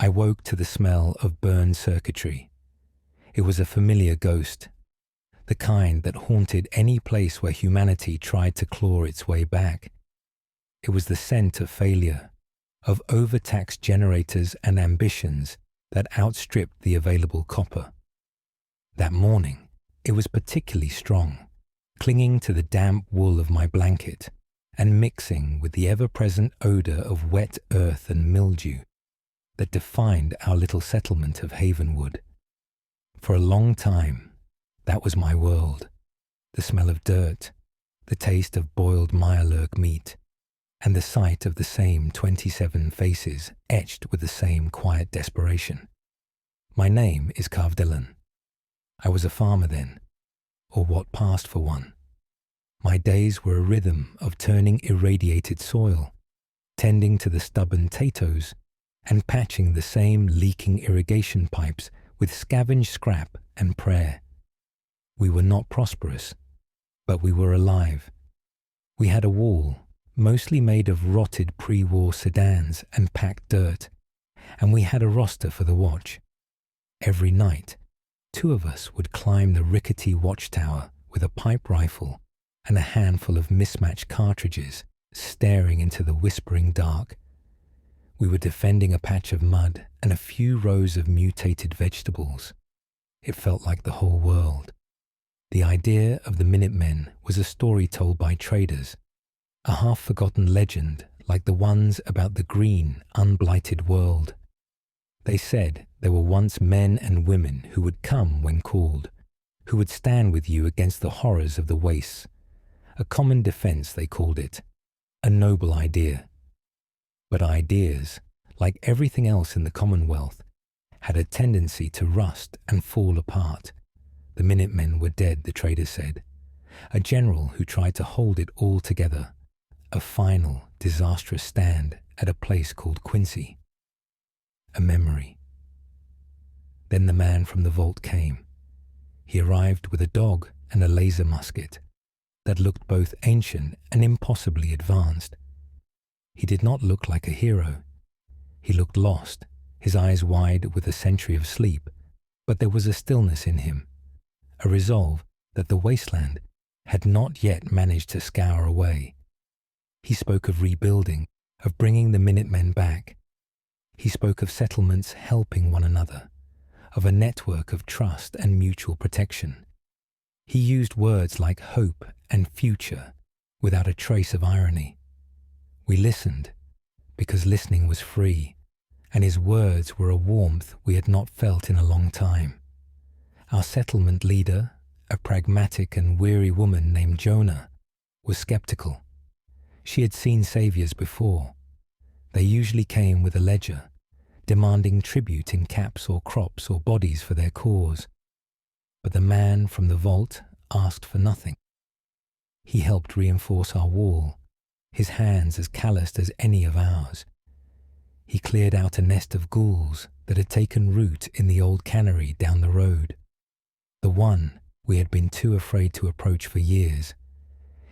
I woke to the smell of burned circuitry. It was a familiar ghost, the kind that haunted any place where humanity tried to claw its way back. It was the scent of failure, of overtaxed generators and ambitions that outstripped the available copper. That morning, it was particularly strong, clinging to the damp wool of my blanket and mixing with the ever-present odor of wet earth and mildew that defined our little settlement of Havenwood. For a long time, that was my world, the smell of dirt, the taste of boiled mirelurk meat, and the sight of the same 27 faces etched with the same quiet desperation. My name is Carvedell. I was a farmer then, or what passed for one. My days were a rhythm of turning irradiated soil, tending to the stubborn potatoes, and patching the same leaking irrigation pipes with scavenged scrap and prayer. We were not prosperous, but we were alive. We had a wall, mostly made of rotted pre-war sedans and packed dirt, and we had a roster for the watch. Every night, 2 of us would climb the rickety watchtower with a pipe rifle and a handful of mismatched cartridges, staring into the whispering dark. We were defending a patch of mud and a few rows of mutated vegetables. It felt like the whole world. The idea of the Minutemen was a story told by traders, a half-forgotten legend like the ones about the green, unblighted world. They said there were once men and women who would come when called, who would stand with you against the horrors of the wastes. A common defense, they called it, a noble idea. But ideas, like everything else in the Commonwealth, had a tendency to rust and fall apart. The Minutemen were dead, the traders said. A general who tried to hold it all together. A final, disastrous stand at a place called Quincy. A memory. Then the man from the vault came. He arrived with a dog and a laser musket that looked both ancient and impossibly advanced. He did not look like a hero. He looked lost, his eyes wide with a century of sleep, but there was a stillness in him, a resolve that the Wasteland had not yet managed to scour away. He spoke of rebuilding, of bringing the Minutemen back. He spoke of settlements helping one another, of a network of trust and mutual protection. He used words like hope and future without a trace of irony. We listened because listening was free, and his words were a warmth we had not felt in a long time. Our settlement leader, a pragmatic and weary woman named Jonah, was skeptical. She had seen saviors before. They usually came with a ledger, demanding tribute in caps or crops or bodies for their cause. But the man from the vault asked for nothing. He helped reinforce our wall, his hands as calloused as any of ours. He cleared out a nest of ghouls that had taken root in the old cannery down the road, the one we had been too afraid to approach for years.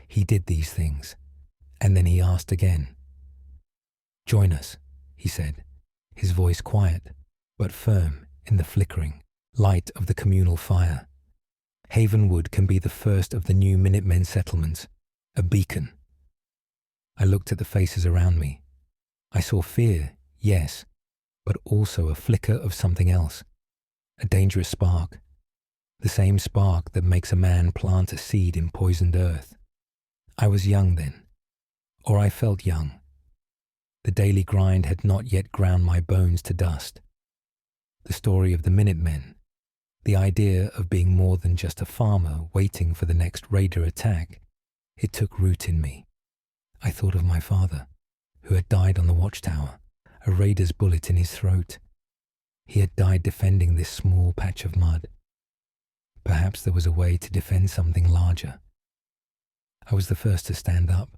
He did these things, and then he asked again. "Join us," he said, his voice quiet but firm in the flickering light of the communal fire. Havenwood can be the first of the new Minutemen settlements, a beacon. I looked at the faces around me. I saw fear, yes, but also a flicker of something else, a dangerous spark, the same spark that makes a man plant a seed in poisoned earth. I was young then, or I felt young. The daily grind had not yet ground my bones to dust. The story of the Minutemen, the idea of being more than just a farmer waiting for the next raider attack, it took root in me. I thought of my father, who had died on the watchtower, a raider's bullet in his throat. He had died defending this small patch of mud. Perhaps there was a way to defend something larger. I was the first to stand up.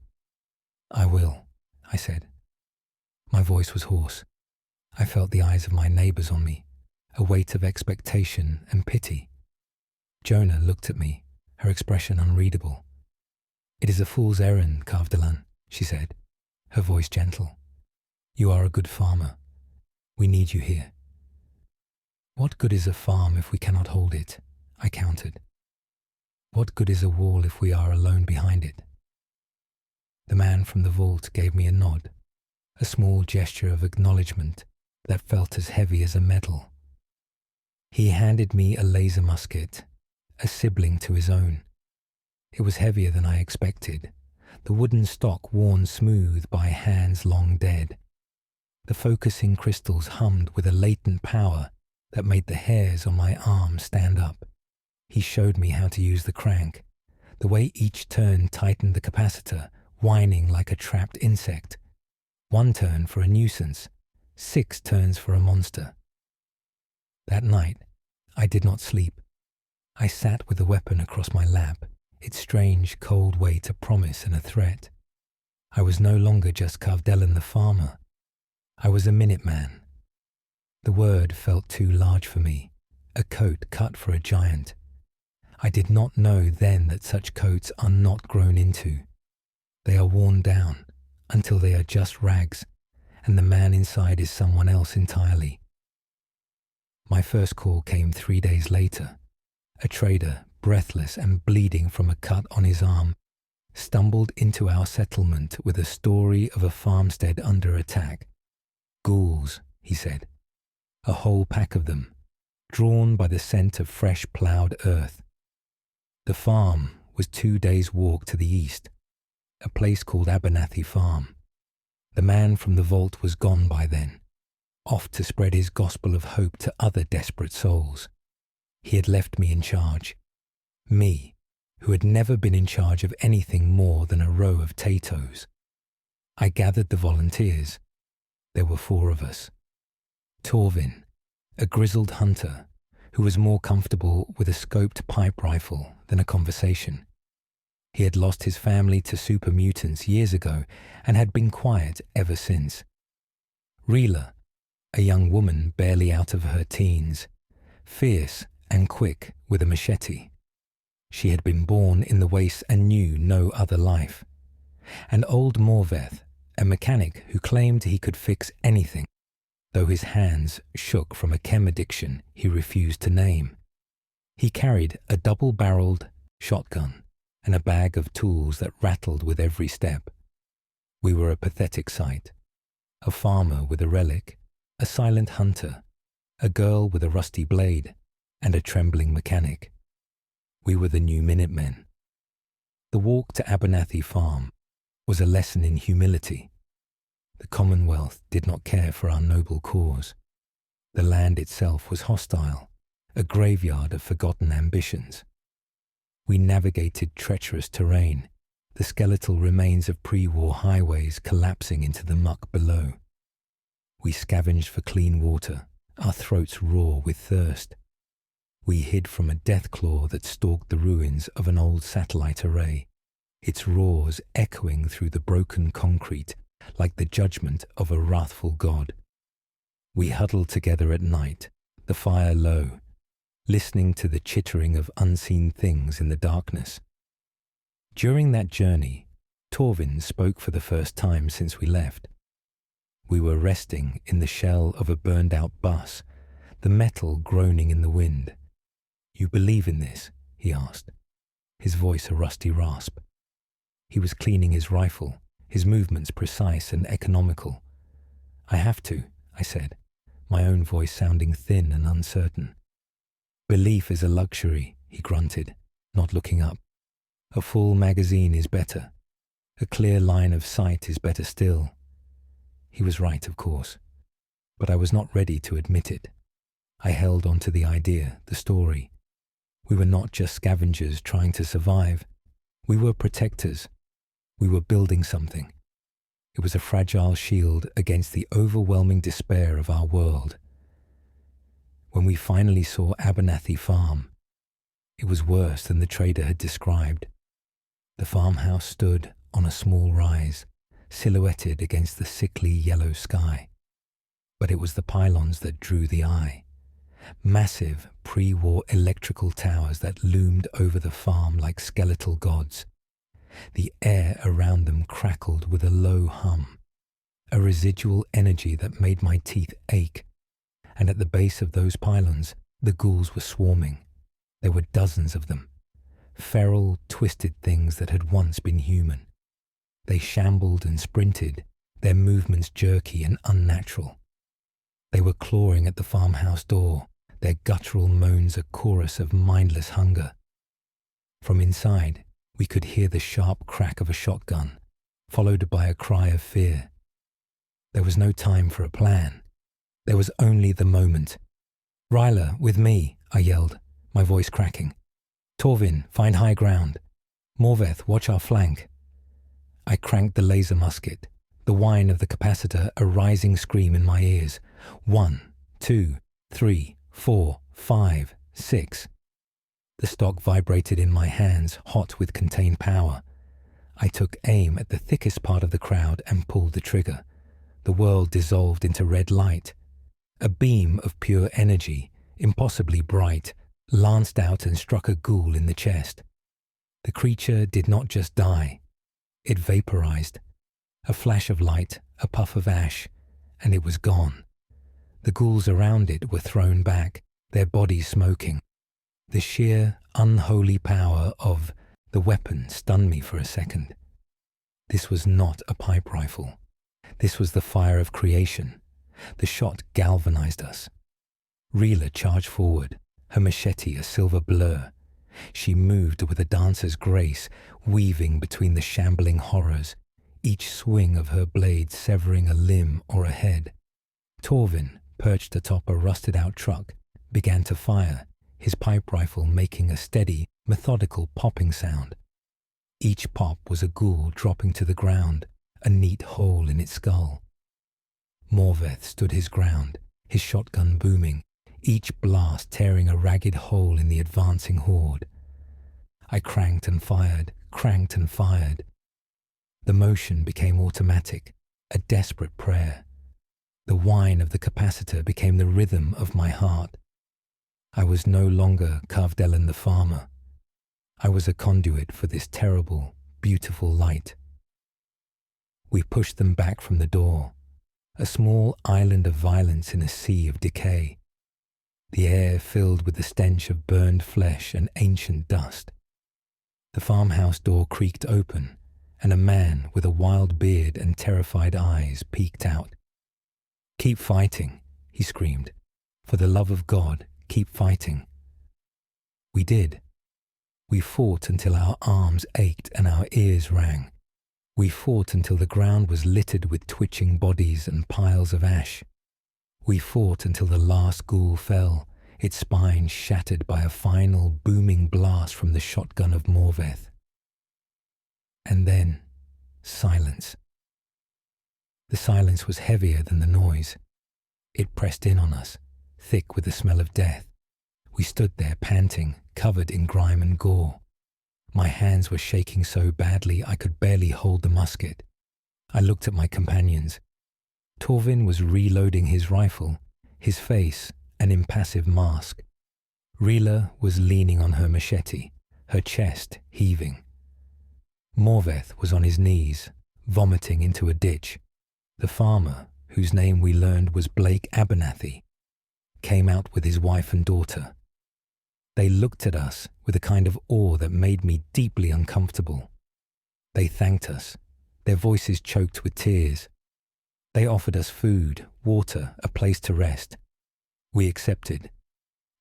"I will," I said. My voice was hoarse. I felt the eyes of my neighbors on me, a weight of expectation and pity. Jonah looked at me, her expression unreadable. "It is a fool's errand, Carvedell," she said, her voice gentle. "You are a good farmer. We need you here. What good is a farm if we cannot hold it? I countered. What good is a wall if we are alone behind it? The man from the vault gave me a nod, a small gesture of acknowledgement that felt as heavy as a medal. He handed me a laser musket, a sibling to his own. It was heavier than I expected, the wooden stock worn smooth by hands long dead. The focusing crystals hummed with a latent power that made the hairs on my arm stand up. He showed me how to use the crank, the way each turn tightened the capacitor, whining like a trapped insect. 1 turn for a nuisance, 6 turns for a monster. That night, I did not sleep. I sat with the weapon across my lap, its strange, cold weight a promise and a threat. I was no longer just Carvedell the farmer. I was a Minuteman. The word felt too large for me, a coat cut for a giant. I did not know then that such coats are not grown into. They are worn down until they are just rags, and the man inside is someone else entirely. My first call came 3 days later. A trader, breathless and bleeding from a cut on his arm, stumbled into our settlement with a story of a farmstead under attack. Ghouls, he said, a whole pack of them, drawn by the scent of fresh ploughed earth. The farm was 2 days' walk to the east, a place called Abernathy Farm. The man from the vault was gone by then, off to spread his gospel of hope to other desperate souls. He had left me in charge. Me, who had never been in charge of anything more than a row of Taytos. I gathered the volunteers. There were 4 of us. Torvin, a grizzled hunter who was more comfortable with a scoped pipe rifle than a conversation. He had lost his family to super mutants years ago and had been quiet ever since. Reela, a young woman barely out of her teens, fierce and quick with a machete. She had been born in the wastes and knew no other life. And old Morveth, a mechanic who claimed he could fix anything, though his hands shook from a chem addiction he refused to name. He carried a double-barreled shotgun and a bag of tools that rattled with every step. We were a pathetic sight. A farmer with a relic, a silent hunter, a girl with a rusty blade, and a trembling mechanic. We were the new Minutemen. The walk to Abernathy Farm was a lesson in humility. The Commonwealth did not care for our noble cause. The land itself was hostile, a graveyard of forgotten ambitions. We navigated treacherous terrain, the skeletal remains of pre-war highways collapsing into the muck below. We scavenged for clean water, our throats raw with thirst. We hid from a death claw that stalked the ruins of an old satellite array, its roars echoing through the broken concrete like the judgment of a wrathful god. We huddled together at night, the fire low, listening to the chittering of unseen things in the darkness. During that journey, Torvin spoke for the first time since we left. We were resting in the shell of a burned-out bus, the metal groaning in the wind. "You believe in this?" he asked, his voice a rusty rasp. He was cleaning his rifle, his movements precise and economical. "I have to," I said, my own voice sounding thin and uncertain. "Belief is a luxury," he grunted, not looking up. "A full magazine is better. A clear line of sight is better still." He was right, of course, but I was not ready to admit it. I held on to the idea, the story. We were not just scavengers trying to survive. We were protectors. We were building something. It was a fragile shield against the overwhelming despair of our world. When we finally saw Abernathy Farm, it was worse than the trader had described. The farmhouse stood on a small rise, silhouetted against the sickly yellow sky. But it was the pylons that drew the eye. Massive pre-war electrical towers that loomed over the farm like skeletal gods. The air around them crackled with a low hum, a residual energy that made my teeth ache. and at the base of those pylons, the ghouls were swarming. There were dozens of them, feral, twisted things that had once been human. They shambled and sprinted, their movements jerky and unnatural. They were clawing at the farmhouse door, their guttural moans a chorus of mindless hunger. From inside, we could hear the sharp crack of a shotgun, followed by a cry of fear. There was no time for a plan. There was only the moment. "Ryla, with me," I yelled, my voice cracking. "Torvin, find high ground. Morveth, watch our flank." I cranked the laser musket, the whine of the capacitor a rising scream in my ears. 1, 2, 3, 4, 5, 6. The stock vibrated in my hands, hot with contained power. I took aim at the thickest part of the crowd and pulled the trigger. The world dissolved into red light. A beam of pure energy, impossibly bright, lanced out and struck a ghoul in the chest. The creature did not just die. It vaporized. A flash of light, a puff of ash, and it was gone. The ghouls around it were thrown back, their bodies smoking. The sheer, unholy power of the weapon stunned me for a second. This was not a pipe rifle. This was the fire of creation. The shot galvanized us. Ryla charged forward, her machete a silver blur. She moved with a dancer's grace, weaving between the shambling horrors, each swing of her blade severing a limb or a head. Torvin, perched atop a rusted-out truck, began to fire, his pipe rifle making a steady, methodical popping sound. Each pop was a ghoul dropping to the ground, a neat hole in its skull. Morveth stood his ground, his shotgun booming, each blast tearing a ragged hole in the advancing horde. I cranked and fired, cranked and fired. The motion became automatic, a desperate prayer. The whine of the capacitor became the rhythm of my heart. I was no longer Carvedell the farmer. I was a conduit for this terrible, beautiful light. We pushed them back from the door, a small island of violence in a sea of decay. The air filled with the stench of burned flesh and ancient dust. The farmhouse door creaked open, and a man with a wild beard and terrified eyes peeked out. "Keep fighting," he screamed. "For the love of God, keep fighting." We did. We fought until our arms ached and our ears rang. We fought until the ground was littered with twitching bodies and piles of ash. We fought until the last ghoul fell, its spine shattered by a final booming blast from the shotgun of Morveth. And then, silence. The silence was heavier than the noise. It pressed in on us, thick with the smell of death. We stood there panting, covered in grime and gore. My hands were shaking so badly I could barely hold the musket. I looked at my companions. Torvin was reloading his rifle, his face an impassive mask. Ryla was leaning on her machete, her chest heaving. Morveth was on his knees, vomiting into a ditch. The farmer, whose name we learned was Blake Abernathy, came out with his wife and daughter. They looked at us with a kind of awe that made me deeply uncomfortable. They thanked us, their voices choked with tears. They offered us food, water, a place to rest. We accepted.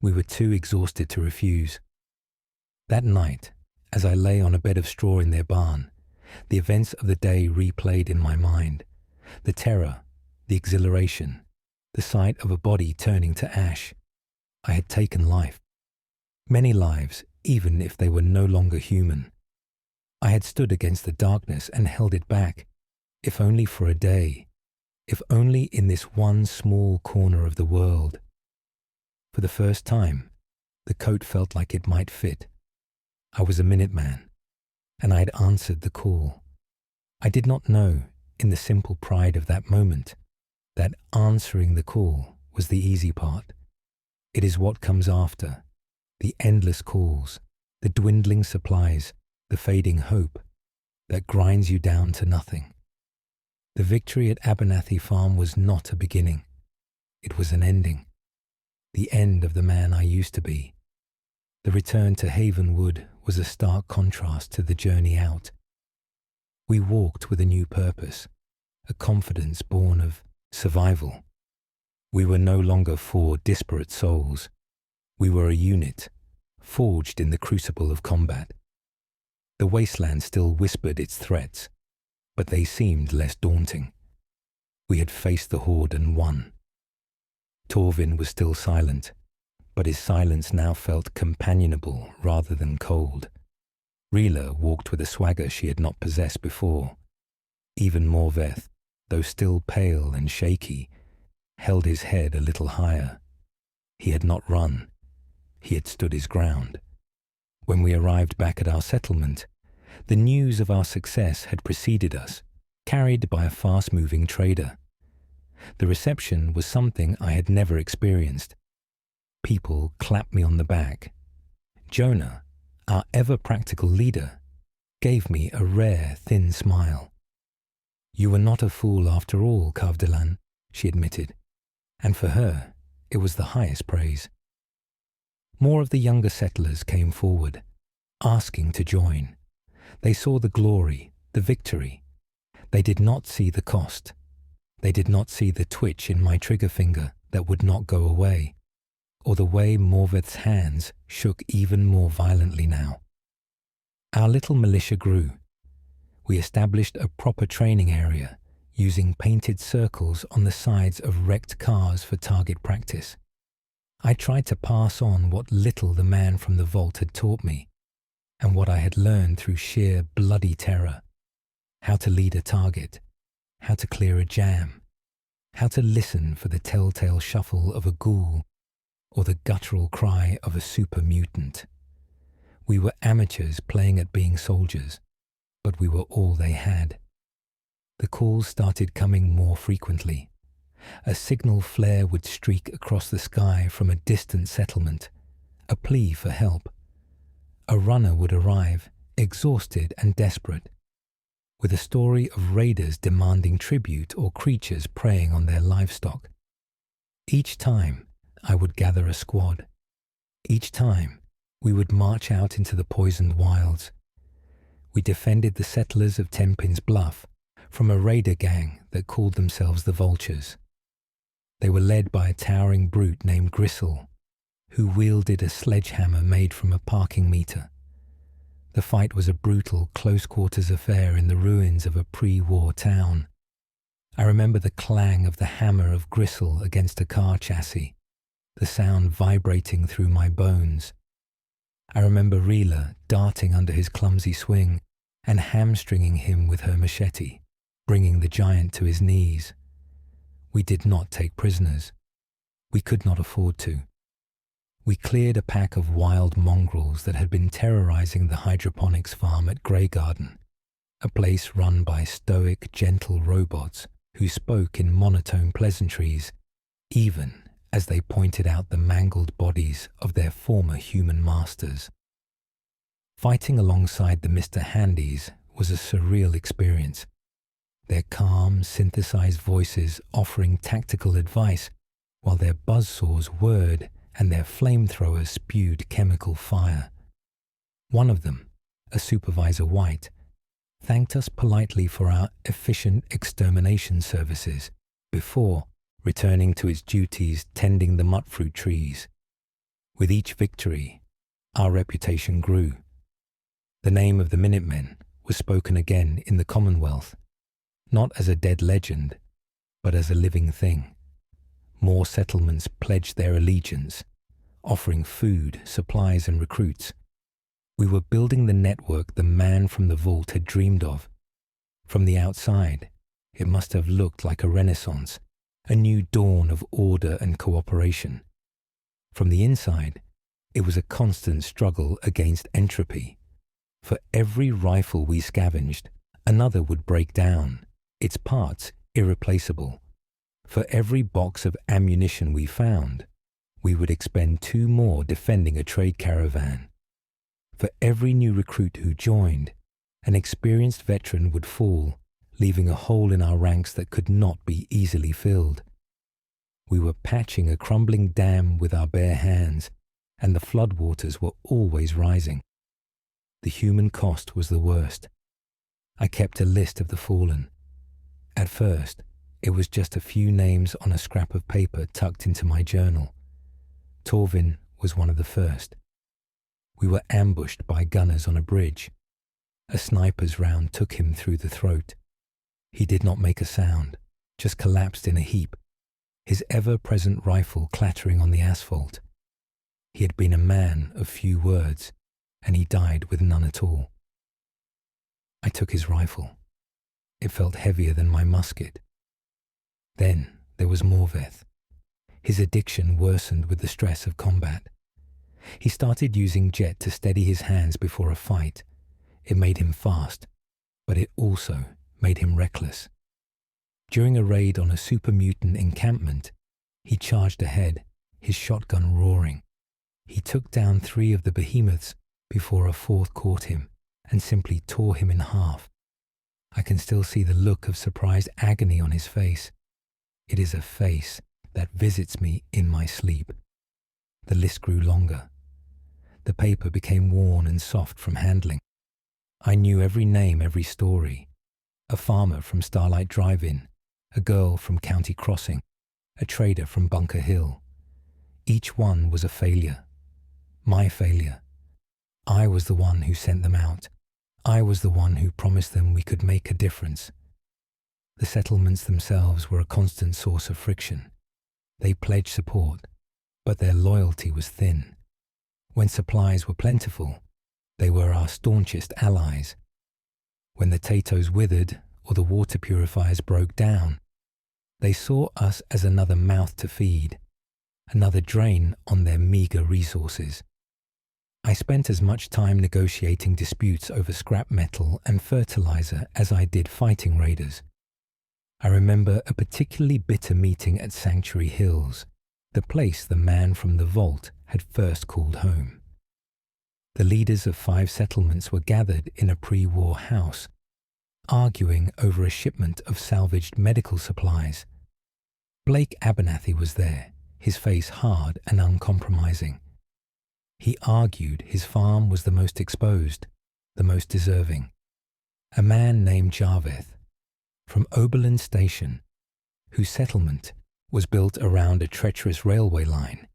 We were too exhausted to refuse. That night, as I lay on a bed of straw in their barn, the events of the day replayed in my mind. The terror, the exhilaration, the sight of a body turning to ash. I had taken life. Many lives, even if they were no longer human. I had stood against the darkness and held it back, if only for a day, if only in this one small corner of the world. For the first time, the coat felt like it might fit. I was a Minuteman, and I had answered the call. I did not know, in the simple pride of that moment, that answering the call was the easy part. It is what comes after. The endless calls, the dwindling supplies, the fading hope that grinds you down to nothing. The victory at Abernathy Farm was not a beginning. It was an ending. the end of the man I used to be. The return to Havenwood was a stark contrast to the journey out. We walked with a new purpose, a confidence born of survival. We were no longer four disparate souls. We were a unit, forged in the crucible of combat. The Wasteland still whispered its threats, but they seemed less daunting. We had faced the Horde and won. Torvin was still silent, but his silence now felt companionable rather than cold. Rila walked with a swagger she had not possessed before. Even Morveth, though still pale and shaky, held his head a little higher. He had not run. He had stood his ground. When we arrived back at our settlement, the news of our success had preceded us, carried by a fast-moving trader. The reception was something I had never experienced. People clapped me on the back. Jonah, our ever-practical leader, gave me a rare, thin smile. "You were not a fool after all, Carvedell," she admitted, and for her, it was the highest praise. More of the younger settlers came forward, asking to join. They saw the glory, the victory. They did not see the cost. They did not see the twitch in my trigger finger that would not go away, or the way Morveth's hands shook even more violently now. Our little militia grew. We established a proper training area, using painted circles on the sides of wrecked cars for target practice. I tried to pass on what little the man from the vault had taught me, and what I had learned through sheer bloody terror. How to lead a target, how to clear a jam, how to listen for the telltale shuffle of a ghoul or the guttural cry of a super mutant. We were amateurs playing at being soldiers, but we were all they had. The calls started coming more frequently. A signal flare would streak across the sky from a distant settlement, a plea for help. A runner would arrive, exhausted and desperate, with a story of raiders demanding tribute or creatures preying on their livestock. Each time, I would gather a squad. Each time, we would march out into the poisoned wilds. We defended the settlers of Tenpin's Bluff from a raider gang that called themselves the Vultures. They were led by a towering brute named Gristle, who wielded a sledgehammer made from a parking meter. The fight was a brutal, close-quarters affair in the ruins of a pre-war town. I remember the clang of the hammer of Gristle against a car chassis, the sound vibrating through my bones. I remember Rila darting under his clumsy swing and hamstringing him with her machete, bringing the giant to his knees. We did not take prisoners. We could not afford to. We cleared a pack of wild mongrels that had been terrorizing the hydroponics farm at Grey Garden, a place run by stoic, gentle robots who spoke in monotone pleasantries, even as they pointed out the mangled bodies of their former human masters. Fighting alongside the Mr. Handys was a surreal experience, their calm, synthesized voices offering tactical advice while their buzzsaws whirred and their flamethrowers spewed chemical fire. One of them, a Supervisor White, thanked us politely for our efficient extermination services before returning to its duties tending the mutfruit trees. With each victory, our reputation grew. The name of the Minutemen was spoken again in the Commonwealth, not as a dead legend, but as a living thing. More settlements pledged their allegiance, offering food, supplies, and recruits. We were building the network the man from the vault had dreamed of. From the outside, it must have looked like a renaissance, a new dawn of order and cooperation. From the inside, it was a constant struggle against entropy. For every rifle we scavenged, another would break down, its parts irreplaceable. For every box of ammunition we found, we would expend 2 more defending a trade caravan. For every new recruit who joined, an experienced veteran would fall, leaving a hole in our ranks that could not be easily filled. We were patching a crumbling dam with our bare hands, and the floodwaters were always rising. The human cost was the worst. I kept a list of the fallen. At first, it was just a few names on a scrap of paper tucked into my journal. Torvin was one of the first. We were ambushed by gunners on a bridge. A sniper's round took him through the throat. He did not make a sound, just collapsed in a heap, his ever-present rifle clattering on the asphalt. He had been a man of few words, and he died with none at all. I took his rifle. It felt heavier than my musket. Then there was Morveth. His addiction worsened with the stress of combat. He started using jet to steady his hands before a fight. It made him fast, but it also made him reckless. During a raid on a super mutant encampment, he charged ahead, his shotgun roaring. He took down 3 of the behemoths before a 4th caught him and simply tore him in half. I can still see the look of surprised agony on his face. It is a face that visits me in my sleep. The list grew longer. The paper became worn and soft from handling. I knew every name, every story. A farmer from Starlight Drive-In, a girl from County Crossing, a trader from Bunker Hill. Each one was a failure. My failure. I was the one who sent them out. I was the one who promised them we could make a difference. The settlements themselves were a constant source of friction. They pledged support, but their loyalty was thin. When supplies were plentiful, they were our staunchest allies. When the Tatos withered or the water purifiers broke down, they saw us as another mouth to feed, another drain on their meager resources. I spent as much time negotiating disputes over scrap metal and fertilizer as I did fighting raiders. I remember a particularly bitter meeting at Sanctuary Hills, the place the man from the vault had first called home. The leaders of 5 settlements were gathered in a pre-war house, arguing over a shipment of salvaged medical supplies. Blake Abernathy was there, his face hard and uncompromising. He argued his farm was the most exposed, the most deserving. A man named Jarveth, from Oberlin Station, whose settlement was built around a treacherous railway line,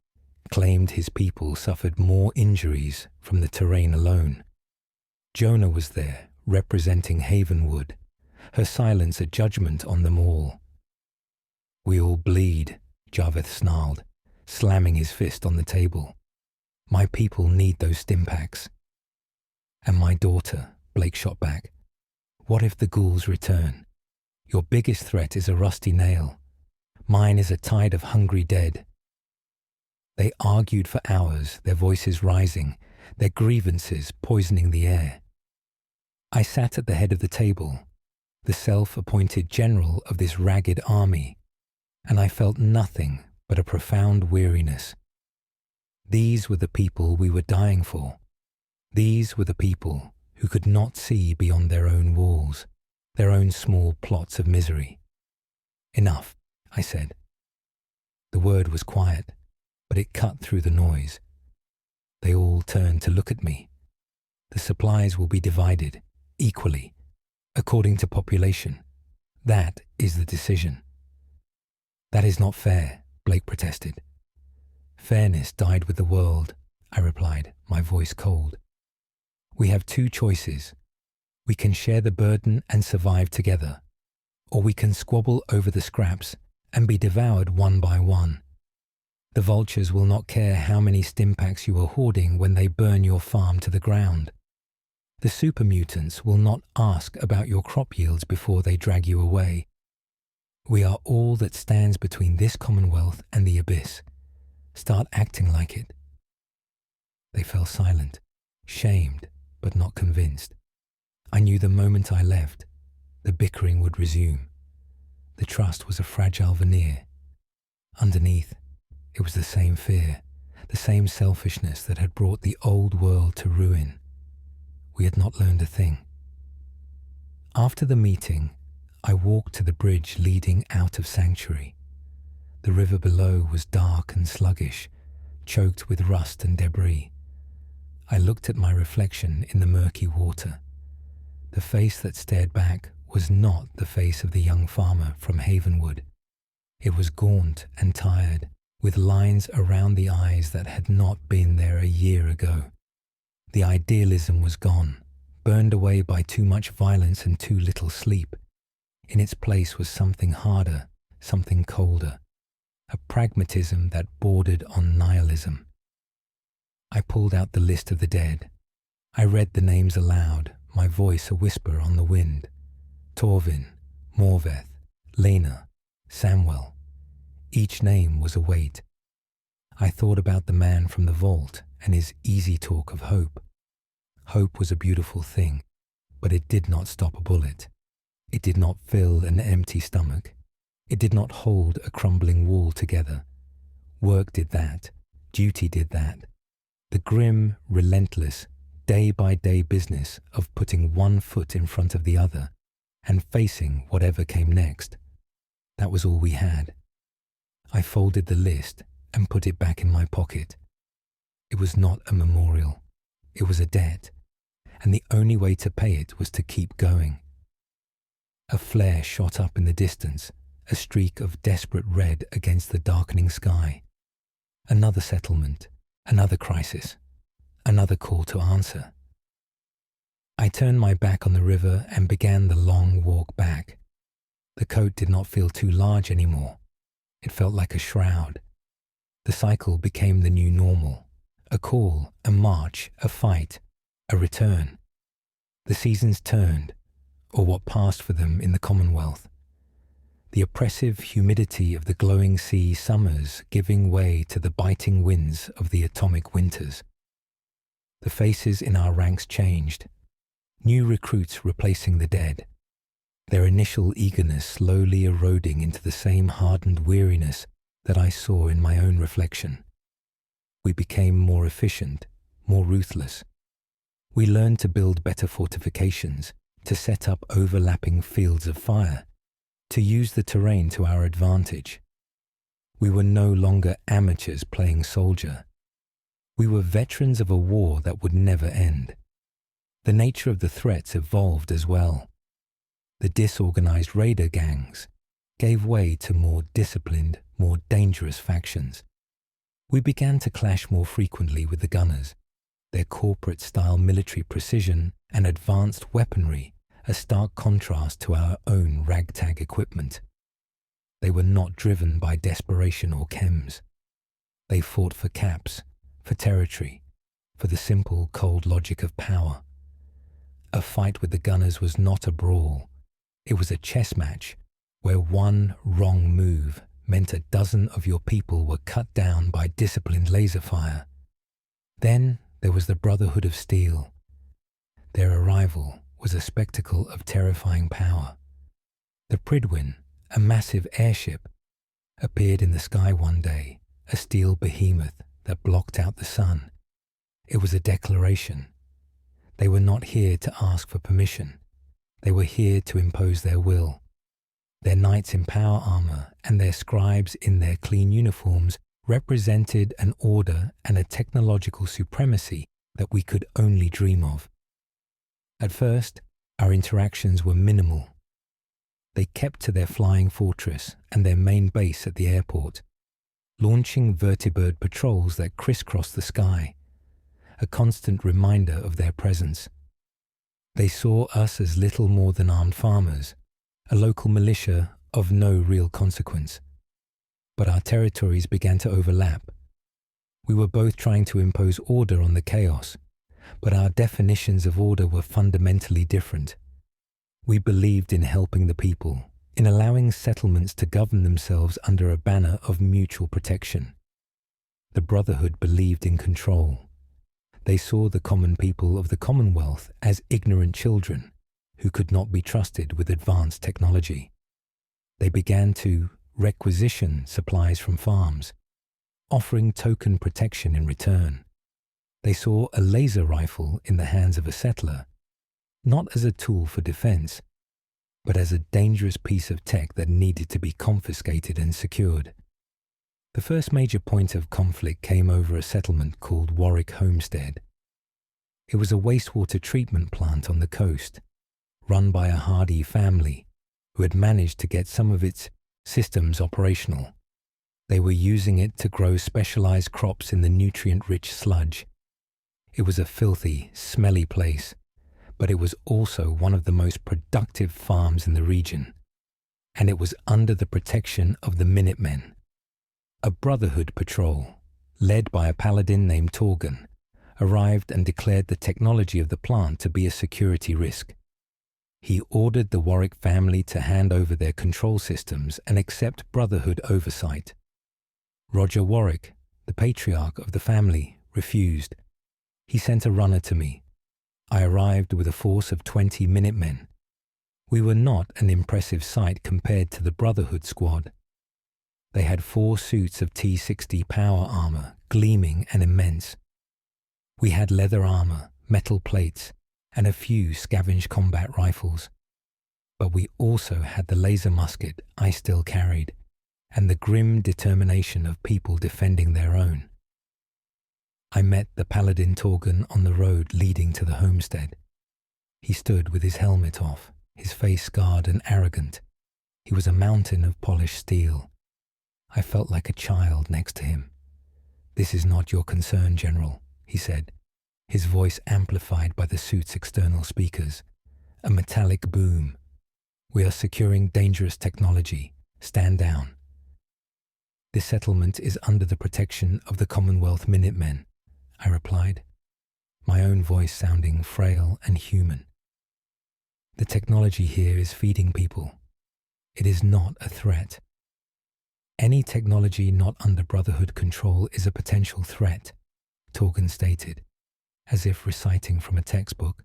claimed his people suffered more injuries from the terrain alone. Jonah was there, representing Havenwood, her silence a judgment on them all. "We all bleed," Jarveth snarled, slamming his fist on the table. "My people need those stimpaks." "And my daughter," Blake shot back. "What if the ghouls return? Your biggest threat is a rusty nail. Mine is a tide of hungry dead." They argued for hours, their voices rising, their grievances poisoning the air. I sat at the head of the table, the self-appointed general of this ragged army, and I felt nothing but a profound weariness. These were the people we were dying for. These were the people who could not see beyond their own walls, their own small plots of misery. "Enough," I said. The word was quiet, but it cut through the noise. They all turned to look at me. "The supplies will be divided, equally, according to population. That is the decision." "That is not fair," Blake protested. "Fairness died with the world," I replied, my voice cold. "We have 2 choices. We can share the burden and survive together, or we can squabble over the scraps and be devoured one by one. The vultures will not care how many stimpaks you are hoarding when they burn your farm to the ground. The super mutants will not ask about your crop yields before they drag you away. We are all that stands between this Commonwealth and the abyss. Start acting like it." They fell silent, shamed but not convinced. I knew the moment I left, the bickering would resume. The trust was a fragile veneer. Underneath, it was the same fear, the same selfishness that had brought the old world to ruin. We had not learned a thing. After the meeting, I walked to the bridge leading out of Sanctuary. The river below was dark and sluggish, choked with rust and debris. I looked at my reflection in the murky water. The face that stared back was not the face of the young farmer from Havenwood. It was gaunt and tired, with lines around the eyes that had not been there a year ago. The idealism was gone, burned away by too much violence and too little sleep. In its place was something harder, something colder, a pragmatism that bordered on nihilism. I pulled out the list of the dead. I read the names aloud, my voice a whisper on the wind. Torvin, Morveth, Lena, Samwell. Each name was a weight. I thought about the man from the vault and his easy talk of hope. Hope was a beautiful thing, but it did not stop a bullet. It did not fill an empty stomach. It did not hold a crumbling wall together. Work did that. Duty did that. The grim, relentless, day-by-day business of putting one foot in front of the other and facing whatever came next. That was all we had. I folded the list and put it back in my pocket. It was not a memorial. It was a debt, and the only way to pay it was to keep going. A flare shot up in the distance, a streak of desperate red against the darkening sky. Another settlement, another crisis, another call to answer. I turned my back on the river and began the long walk back. The coat did not feel too large anymore. It felt like a shroud. The cycle became the new normal, a call, a march, a fight, a return. The seasons turned, or what passed for them in the Commonwealth. The oppressive humidity of the glowing sea summers giving way to the biting winds of the atomic winters. The faces in our ranks changed, new recruits replacing the dead, their initial eagerness slowly eroding into the same hardened weariness that I saw in my own reflection. We became more efficient, more ruthless. We learned to build better fortifications, to set up overlapping fields of fire, to use the terrain to our advantage. We were no longer amateurs playing soldier. We were veterans of a war that would never end. The nature of the threats evolved as well. The disorganized raider gangs gave way to more disciplined, more dangerous factions. We began to clash more frequently with the gunners, their corporate-style military precision and advanced weaponry a stark contrast to our own ragtag equipment. They were not driven by desperation or chems. They fought for caps, for territory, for the simple, cold logic of power. A fight with the gunners was not a brawl. It was a chess match where one wrong move meant a dozen of your people were cut down by disciplined laser fire. Then there was the Brotherhood of Steel. Their arrival was a spectacle of terrifying power. The Pridwin, a massive airship, appeared in the sky one day, a steel behemoth that blocked out the sun. It was a declaration. They were not here to ask for permission. They were here to impose their will. Their knights in power armor and their scribes in their clean uniforms represented an order and a technological supremacy that we could only dream of. At first, our interactions were minimal. They kept to their flying fortress and their main base at the airport, launching vertibird patrols that crisscrossed the sky, a constant reminder of their presence. They saw us as little more than armed farmers, a local militia of no real consequence. But our territories began to overlap. We were both trying to impose order on the chaos, but our definitions of order were fundamentally different. We believed in helping the people, in allowing settlements to govern themselves under a banner of mutual protection. The Brotherhood believed in control. They saw the common people of the Commonwealth as ignorant children who could not be trusted with advanced technology. They began to requisition supplies from farms, offering token protection in return. They saw a laser rifle in the hands of a settler, not as a tool for defense, but as a dangerous piece of tech that needed to be confiscated and secured. The first major point of conflict came over a settlement called Warwick Homestead. It was a wastewater treatment plant on the coast, run by a hardy family who had managed to get some of its systems operational. They were using it to grow specialized crops in the nutrient-rich sludge. It was a filthy, smelly place, but it was also one of the most productive farms in the region, and it was under the protection of the Minutemen. A Brotherhood patrol, led by a paladin named Torgan, arrived and declared the technology of the plant to be a security risk. He ordered the Warwick family to hand over their control systems and accept Brotherhood oversight. Roger Warwick, the patriarch of the family, refused. He sent a runner to me. I arrived with a force of 20 Minutemen. We were not an impressive sight compared to the Brotherhood squad. They had 4 suits of T-60 power armor, gleaming and immense. We had leather armor, metal plates, and a few scavenged combat rifles. But we also had the laser musket I still carried, and the grim determination of people defending their own. I met the paladin Torgan on the road leading to the homestead. He stood with his helmet off, his face scarred and arrogant. He was a mountain of polished steel. I felt like a child next to him. "This is not your concern, General," he said, his voice amplified by the suit's external speakers. A metallic boom. "We are securing dangerous technology. Stand down." "This settlement is under the protection of the Commonwealth Minutemen," I replied, my own voice sounding frail and human. "The technology here is feeding people. It is not a threat. Any technology not under Brotherhood control is a potential threat," Torgan stated, as if reciting from a textbook.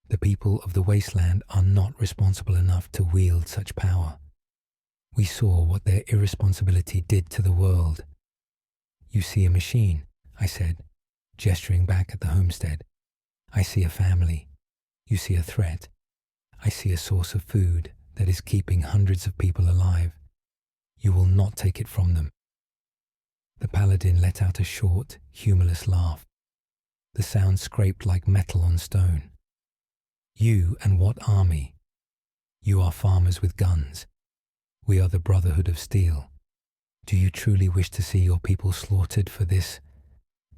"The people of the Wasteland are not responsible enough to wield such power. We saw what their irresponsibility did to the world." "You see a machine," I said, gesturing back at the homestead. "I see a family. You see a threat. I see a source of food that is keeping hundreds of people alive. You will not take it from them." The paladin let out a short, humorless laugh. The sound scraped like metal on stone. "You and what army? You are farmers with guns. We are the Brotherhood of Steel. Do you truly wish to see your people slaughtered for this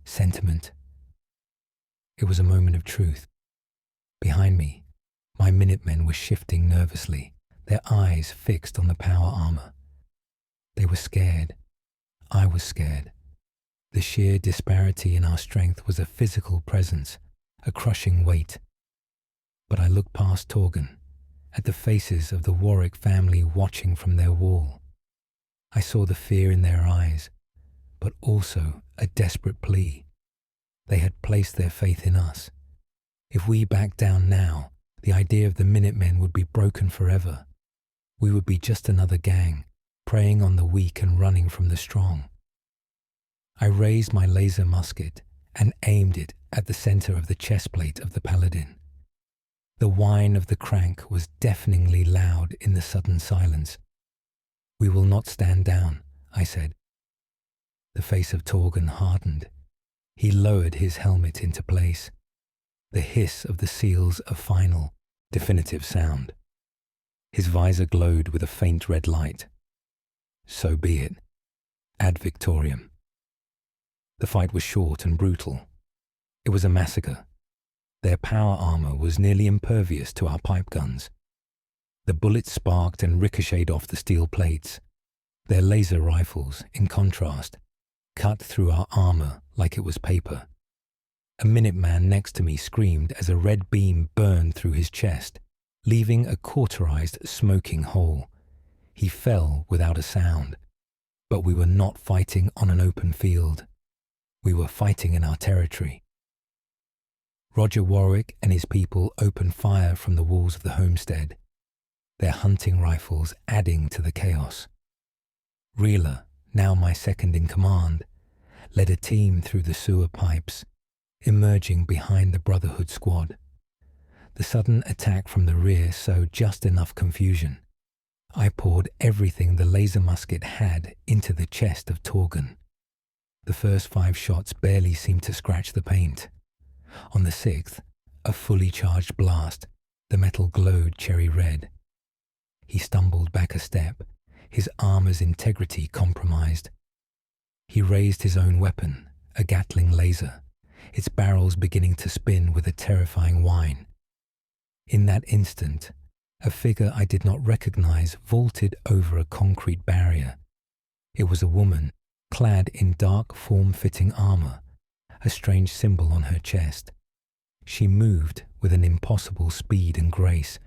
sentiment?" It was a moment of truth. Behind me, my Minutemen were shifting nervously, their eyes fixed on the power armor. They were scared. I was scared. The sheer disparity in our strength was a physical presence, a crushing weight. But I looked past Torgan, at the faces of the Warwick family watching from their wall. I saw the fear in their eyes, but also a desperate plea. They had placed their faith in us. If we backed down now, the idea of the Minutemen would be broken forever. We would be just another gang, preying on the weak and running from the strong. I raised my laser musket and aimed it at the center of the chest plate of the paladin. The whine of the crank was deafeningly loud in the sudden silence. "We will not stand down," I said. The face of Torgan hardened. He lowered his helmet into place. The hiss of the seals a final, definitive sound. His visor glowed with a faint red light. "So be it. Ad Victoriam." The fight was short and brutal. It was a massacre. Their power armor was nearly impervious to our pipe guns. The bullets sparked and ricocheted off the steel plates. Their laser rifles, in contrast, cut through our armor like it was paper. A Minuteman next to me screamed as a red beam burned through his chest, leaving a cauterized, smoking hole. He fell without a sound. But we were not fighting on an open field. We were fighting in our territory. Roger Warwick and his people opened fire from the walls of the homestead, their hunting rifles adding to the chaos. Reeler, now my second in command, led a team through the sewer pipes, emerging behind the Brotherhood squad. The sudden attack from the rear sowed just enough confusion. I poured everything the laser musket had into the chest of Torgan. The first 5 shots barely seemed to scratch the paint. On the 6th, a fully charged blast, the metal glowed cherry red. He stumbled back a step, his armor's integrity compromised. He raised his own weapon, a Gatling laser, its barrels beginning to spin with a terrifying whine. In that instant, a figure I did not recognize vaulted over a concrete barrier. It was a woman, clad in dark form-fitting armor, a strange symbol on her chest. She moved with an impossible speed and grace.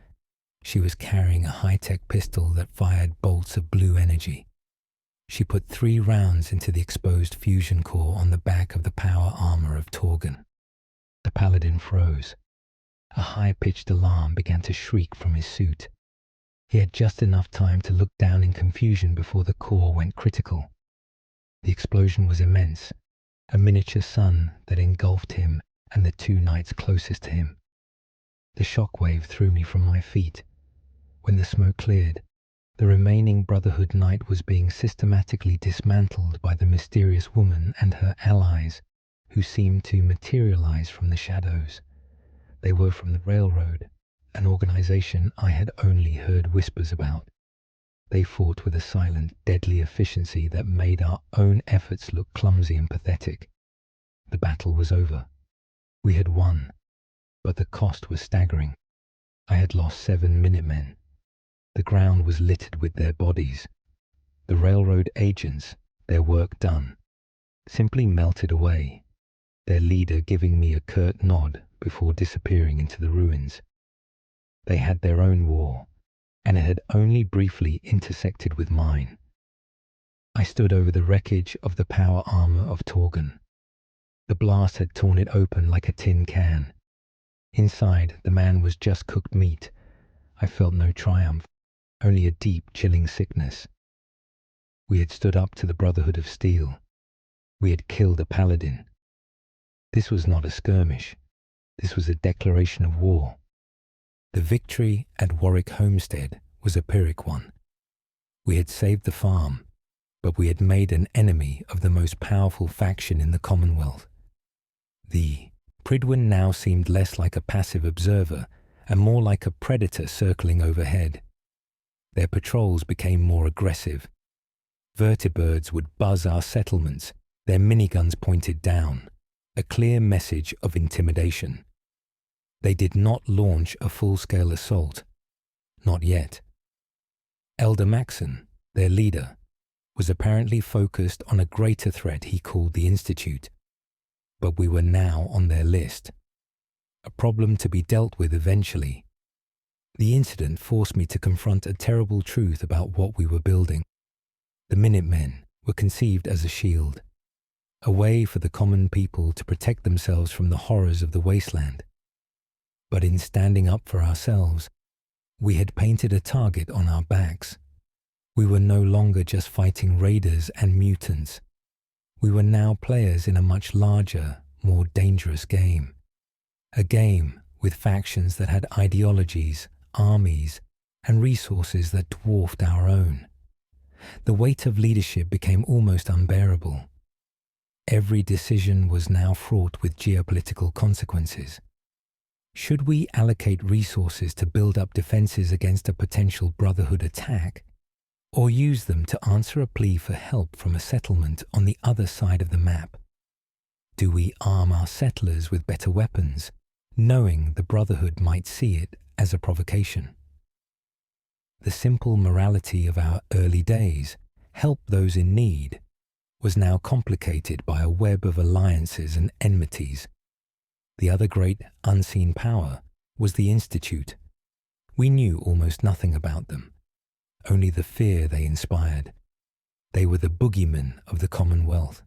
She was carrying a high-tech pistol that fired bolts of blue energy. She put 3 rounds into the exposed fusion core on the back of the power armor of Torgan. The paladin froze. A high-pitched alarm began to shriek from his suit. He had just enough time to look down in confusion before the core went critical. The explosion was immense, a miniature sun that engulfed him and the 2 knights closest to him. The shockwave threw me from my feet. When the smoke cleared, the remaining Brotherhood knight was being systematically dismantled by the mysterious woman and her allies, who seemed to materialize from the shadows. They were from the Railroad, an organization I had only heard whispers about. They fought with a silent, deadly efficiency that made our own efforts look clumsy and pathetic. The battle was over. We had won, but the cost was staggering. I had lost 7 Minutemen. The ground was littered with their bodies. The Railroad agents, their work done, simply melted away, their leader giving me a curt nod before disappearing into the ruins. They had their own war, and it had only briefly intersected with mine. I stood over the wreckage of the power armor of Torgan. The blast had torn it open like a tin can. Inside, the man was just cooked meat. I felt no triumph, only a deep, chilling sickness. We had stood up to the Brotherhood of Steel. We had killed a paladin. This was not a skirmish. This was a declaration of war. The victory at Warwick Homestead was a Pyrrhic one. We had saved the farm, but we had made an enemy of the most powerful faction in the Commonwealth. The Pridwin now seemed less like a passive observer and more like a predator circling overhead. Their patrols became more aggressive. Vertibirds would buzz our settlements, their miniguns pointed down, a clear message of intimidation. They did not launch a full-scale assault. Not yet. Elder Maxon, their leader, was apparently focused on a greater threat he called the Institute, but we were now on their list. A problem to be dealt with eventually. The incident forced me to confront a terrible truth about what we were building. The Minutemen were conceived as a shield, a way for the common people to protect themselves from the horrors of the Wasteland. But in standing up for ourselves, we had painted a target on our backs. We were no longer just fighting raiders and mutants. We were now players in a much larger, more dangerous game. A game with factions that had ideologies, armies, and resources that dwarfed our own. The weight of leadership became almost unbearable. Every decision was now fraught with geopolitical consequences. Should we allocate resources to build up defenses against a potential Brotherhood attack, or use them to answer a plea for help from a settlement on the other side of the map? Do we arm our settlers with better weapons, knowing the Brotherhood might see it as a provocation? The simple morality of our early days, help those in need, was now complicated by a web of alliances and enmities. The other great unseen power was the Institute. We knew almost nothing about them, only the fear they inspired. They were the boogeymen of the Commonwealth.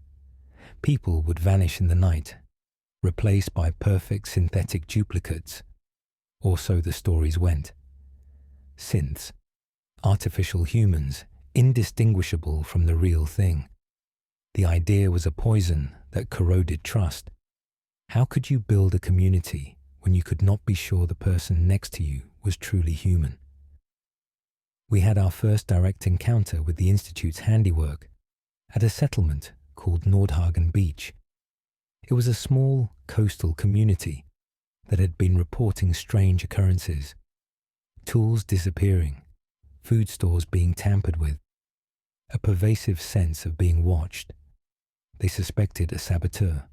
People would vanish in the night, replaced by perfect synthetic duplicates, or so the stories went. Synths, artificial humans, indistinguishable from the real thing. The idea was a poison that corroded trust. How could you build a community when you could not be sure the person next to you was truly human? We had our first direct encounter with the Institute's handiwork at a settlement called Nordhagen Beach. It was a small coastal community that had been reporting strange occurrences, tools disappearing, food stores being tampered with, a pervasive sense of being watched. They suspected a saboteur.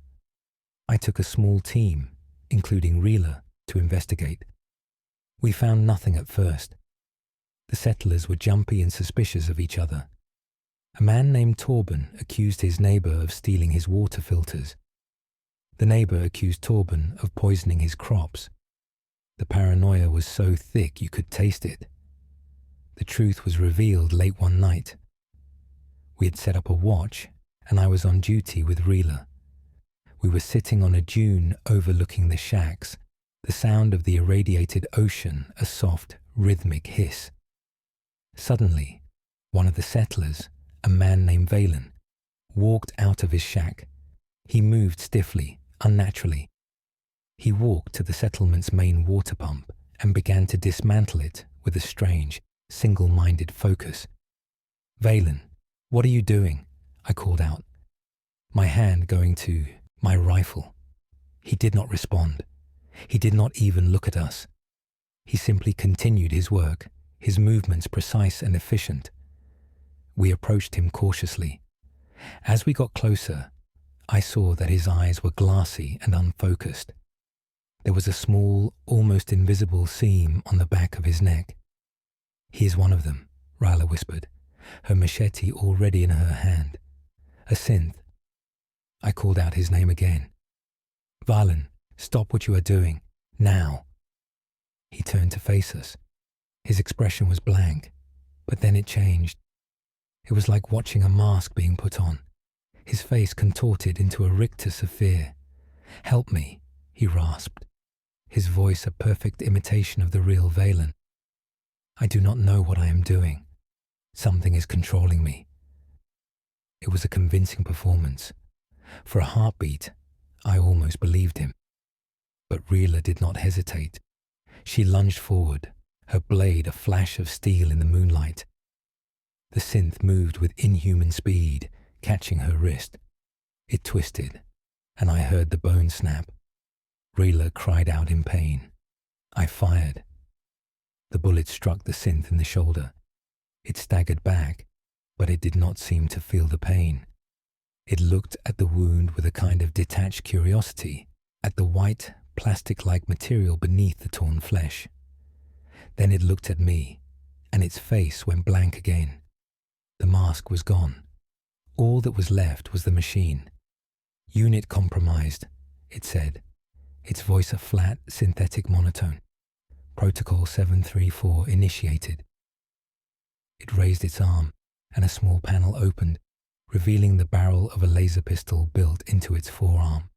I took a small team, including Reela, to investigate. We found nothing at first. The settlers were jumpy and suspicious of each other. A man named Torben accused his neighbour of stealing his water filters. The neighbour accused Torben of poisoning his crops. The paranoia was so thick you could taste it. The truth was revealed late one night. We had set up a watch, and I was on duty with Reela. We were sitting on a dune overlooking the shacks, the sound of the irradiated ocean a soft, rhythmic hiss. Suddenly, one of the settlers, a man named Valen, walked out of his shack. He moved stiffly, unnaturally. He walked to the settlement's main water pump and began to dismantle it with a strange, single-minded focus. "Valen, what are you doing?" I called out, my hand going to my rifle. He did not respond. He did not even look at us. He simply continued his work, his movements precise and efficient. We approached him cautiously. As we got closer, I saw that his eyes were glassy and unfocused. There was a small, almost invisible seam on the back of his neck. "He is one of them," Ryla whispered, her machete already in her hand. "A synth." I called out his name again. "Valen, stop what you are doing. Now." He turned to face us. His expression was blank, but then it changed. It was like watching a mask being put on. His face contorted into a rictus of fear. "Help me," he rasped, his voice a perfect imitation of the real Valen. "I do not know what I am doing. Something is controlling me." It was a convincing performance. For a heartbeat, I almost believed him. But Reela did not hesitate. She lunged forward, her blade a flash of steel in the moonlight. The synth moved with inhuman speed, catching her wrist. It twisted, and I heard the bone snap. Reela cried out in pain. I fired. The bullet struck the synth in the shoulder. It staggered back, but it did not seem to feel the pain. It looked at the wound with a kind of detached curiosity, at the white, plastic-like material beneath the torn flesh. Then it looked at me, and its face went blank again. The mask was gone. All that was left was the machine. "Unit compromised," it said, its voice a flat, synthetic monotone. "Protocol 734 initiated." It raised its arm, and a small panel opened, revealing the barrel of a laser pistol built into its forearm.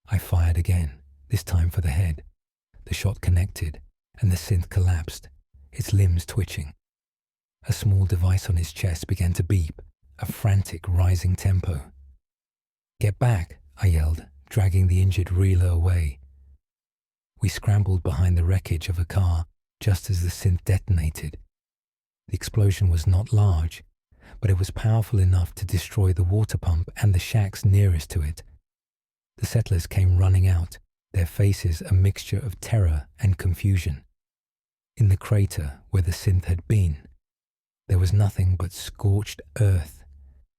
I fired again, this time for the head. The shot connected, and the synth collapsed, its limbs twitching. A small device on its chest began to beep, a frantic, rising tempo. "Get back," I yelled, dragging the injured Reela away. We scrambled behind the wreckage of a car just as the synth detonated. The explosion was not large, but it was powerful enough to destroy the water pump and the shacks nearest to it. The settlers came running out, their faces a mixture of terror and confusion. In the crater where the synth had been, there was nothing but scorched earth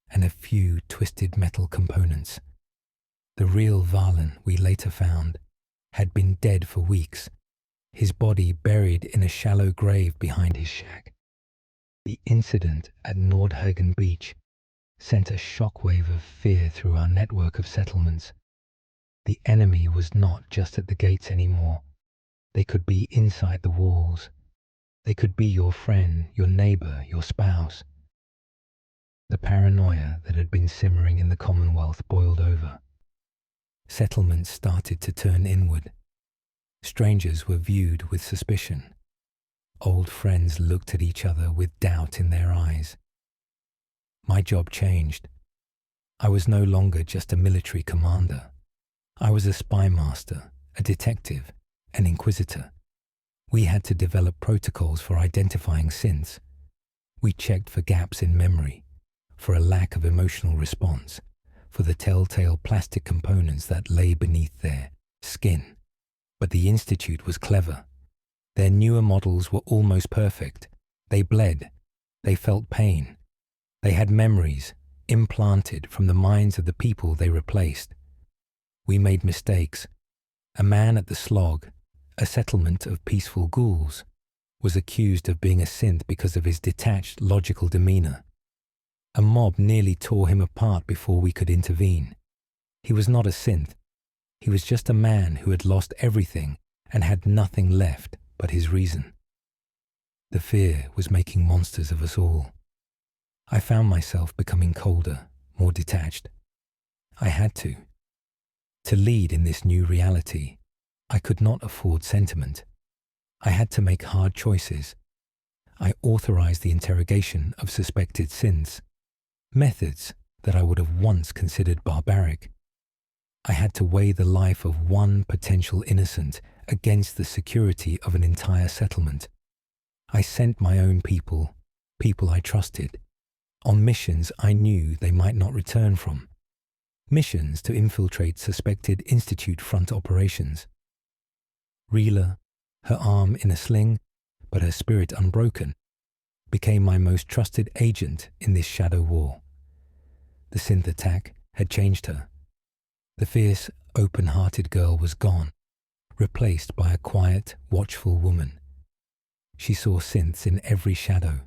and a few twisted metal components. The real Valen, we later found, had been dead for weeks, his body buried in a shallow grave behind his shack. The incident at Nordhagen Beach sent a shockwave of fear through our network of settlements. The enemy was not just at the gates anymore. They could be inside the walls. They could be your friend, your neighbor, your spouse. The paranoia that had been simmering in the Commonwealth boiled over. Settlements started to turn inward. Strangers were viewed with suspicion. Old friends looked at each other with doubt in their eyes. My job changed. I was no longer just a military commander. I was a spy master, a detective, an inquisitor. We had to develop protocols for identifying synths, We checked for gaps in memory, for a lack of emotional response, for the telltale plastic components that lay beneath their skin. But the Institute was clever. Their newer models were almost perfect. They bled. They felt pain. They had memories implanted from the minds of the people they replaced. We made mistakes. A man at the Slog, a settlement of peaceful ghouls, was accused of being a synth because of his detached, logical demeanor. A mob nearly tore him apart before we could intervene. He was not a synth. He was just a man who had lost everything and had nothing left but his reason. The fear was making monsters of us all. I found myself becoming colder, more detached. I had to. To lead in this new reality, I could not afford sentiment. I had to make hard choices. I authorized the interrogation of suspected synths, methods that I would have once considered barbaric. I had to weigh the life of one potential innocent against the security of an entire settlement. I sent my own people I trusted, on missions I knew they might not return from. Missions to infiltrate suspected Institute front operations. Reela, her arm in a sling, but her spirit unbroken, became my most trusted agent in this shadow war. The synth attack had changed her. The fierce, open-hearted girl was gone, replaced by a quiet, watchful woman. She saw synths in every shadow.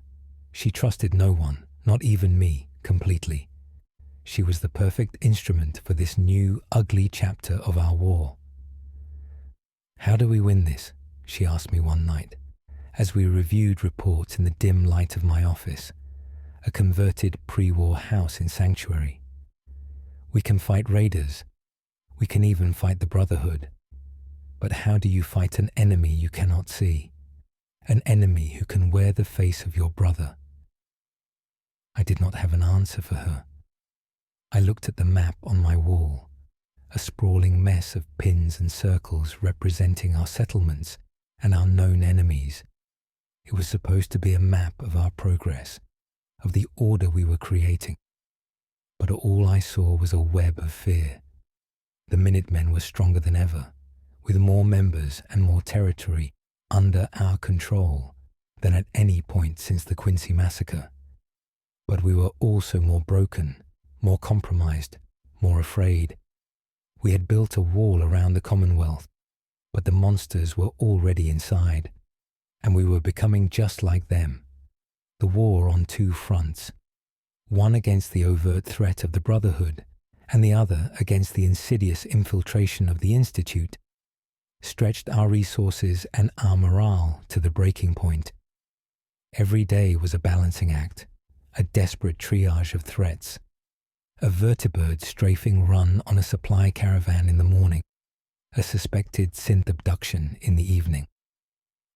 She trusted no one, not even me, completely. She was the perfect instrument for this new, ugly chapter of our war. "How do we win this?" she asked me one night, as we reviewed reports in the dim light of my office, a converted pre-war house in Sanctuary. "We can fight raiders. We can even fight the Brotherhood. But how do you fight an enemy you cannot see? An enemy who can wear the face of your brother?" I did not have an answer for her. I looked at the map on my wall, a sprawling mess of pins and circles representing our settlements and our known enemies. It was supposed to be a map of our progress, of the order we were creating. But all I saw was a web of fear. The Minutemen were stronger than ever, with more members and more territory under our control than at any point since the Quincy massacre. But we were also more broken, more compromised, more afraid. We had built a wall around the Commonwealth, but the monsters were already inside, and we were becoming just like them. The war on two fronts, one against the overt threat of the Brotherhood, and the other against the insidious infiltration of the Institute, stretched our resources and our morale to the breaking point. Every day was a balancing act, a desperate triage of threats. A vertibird strafing run on a supply caravan in the morning, a suspected synth abduction in the evening.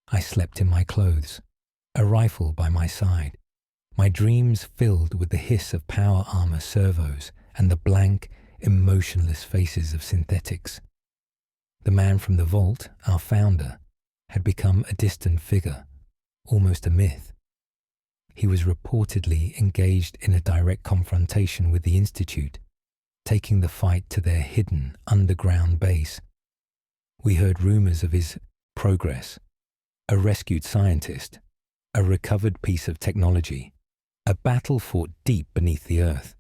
I slept in my clothes, a rifle by my side, my dreams filled with the hiss of power armor servos and the blank, emotionless faces of synthetics. The man from the vault, our founder, had become a distant figure, almost a myth. He was reportedly engaged in a direct confrontation with the Institute, taking the fight to their hidden underground base. We heard rumors of his progress, a rescued scientist, a recovered piece of technology, a battle fought deep beneath the earth.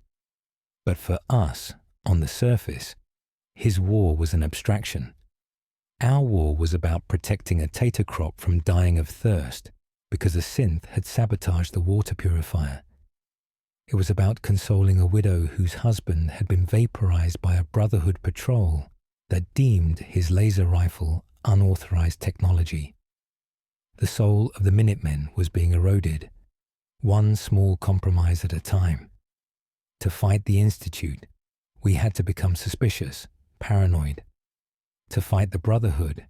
But for us, on the surface, his war was an abstraction. Our war was about protecting a tater crop from dying of thirst because a synth had sabotaged the water purifier. It was about consoling a widow whose husband had been vaporized by a Brotherhood patrol that deemed his laser rifle unauthorized technology. The soul of the Minutemen was being eroded, one small compromise at a time. To fight the Institute, we had to become suspicious, paranoid. To fight the Brotherhood,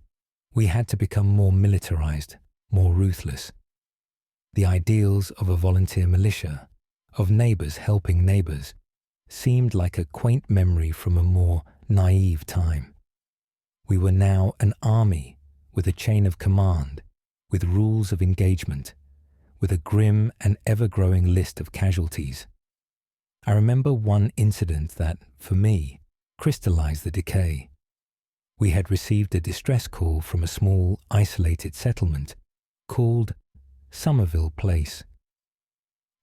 we had to become more militarized, more ruthless. The ideals of a volunteer militia, of neighbors helping neighbors, seemed like a quaint memory from a more naive time. We were now an army with a chain of command, with rules of engagement, with a grim and ever-growing list of casualties. I remember one incident that, for me, crystallized the decay. We had received a distress call from a small, isolated settlement called Somerville Place.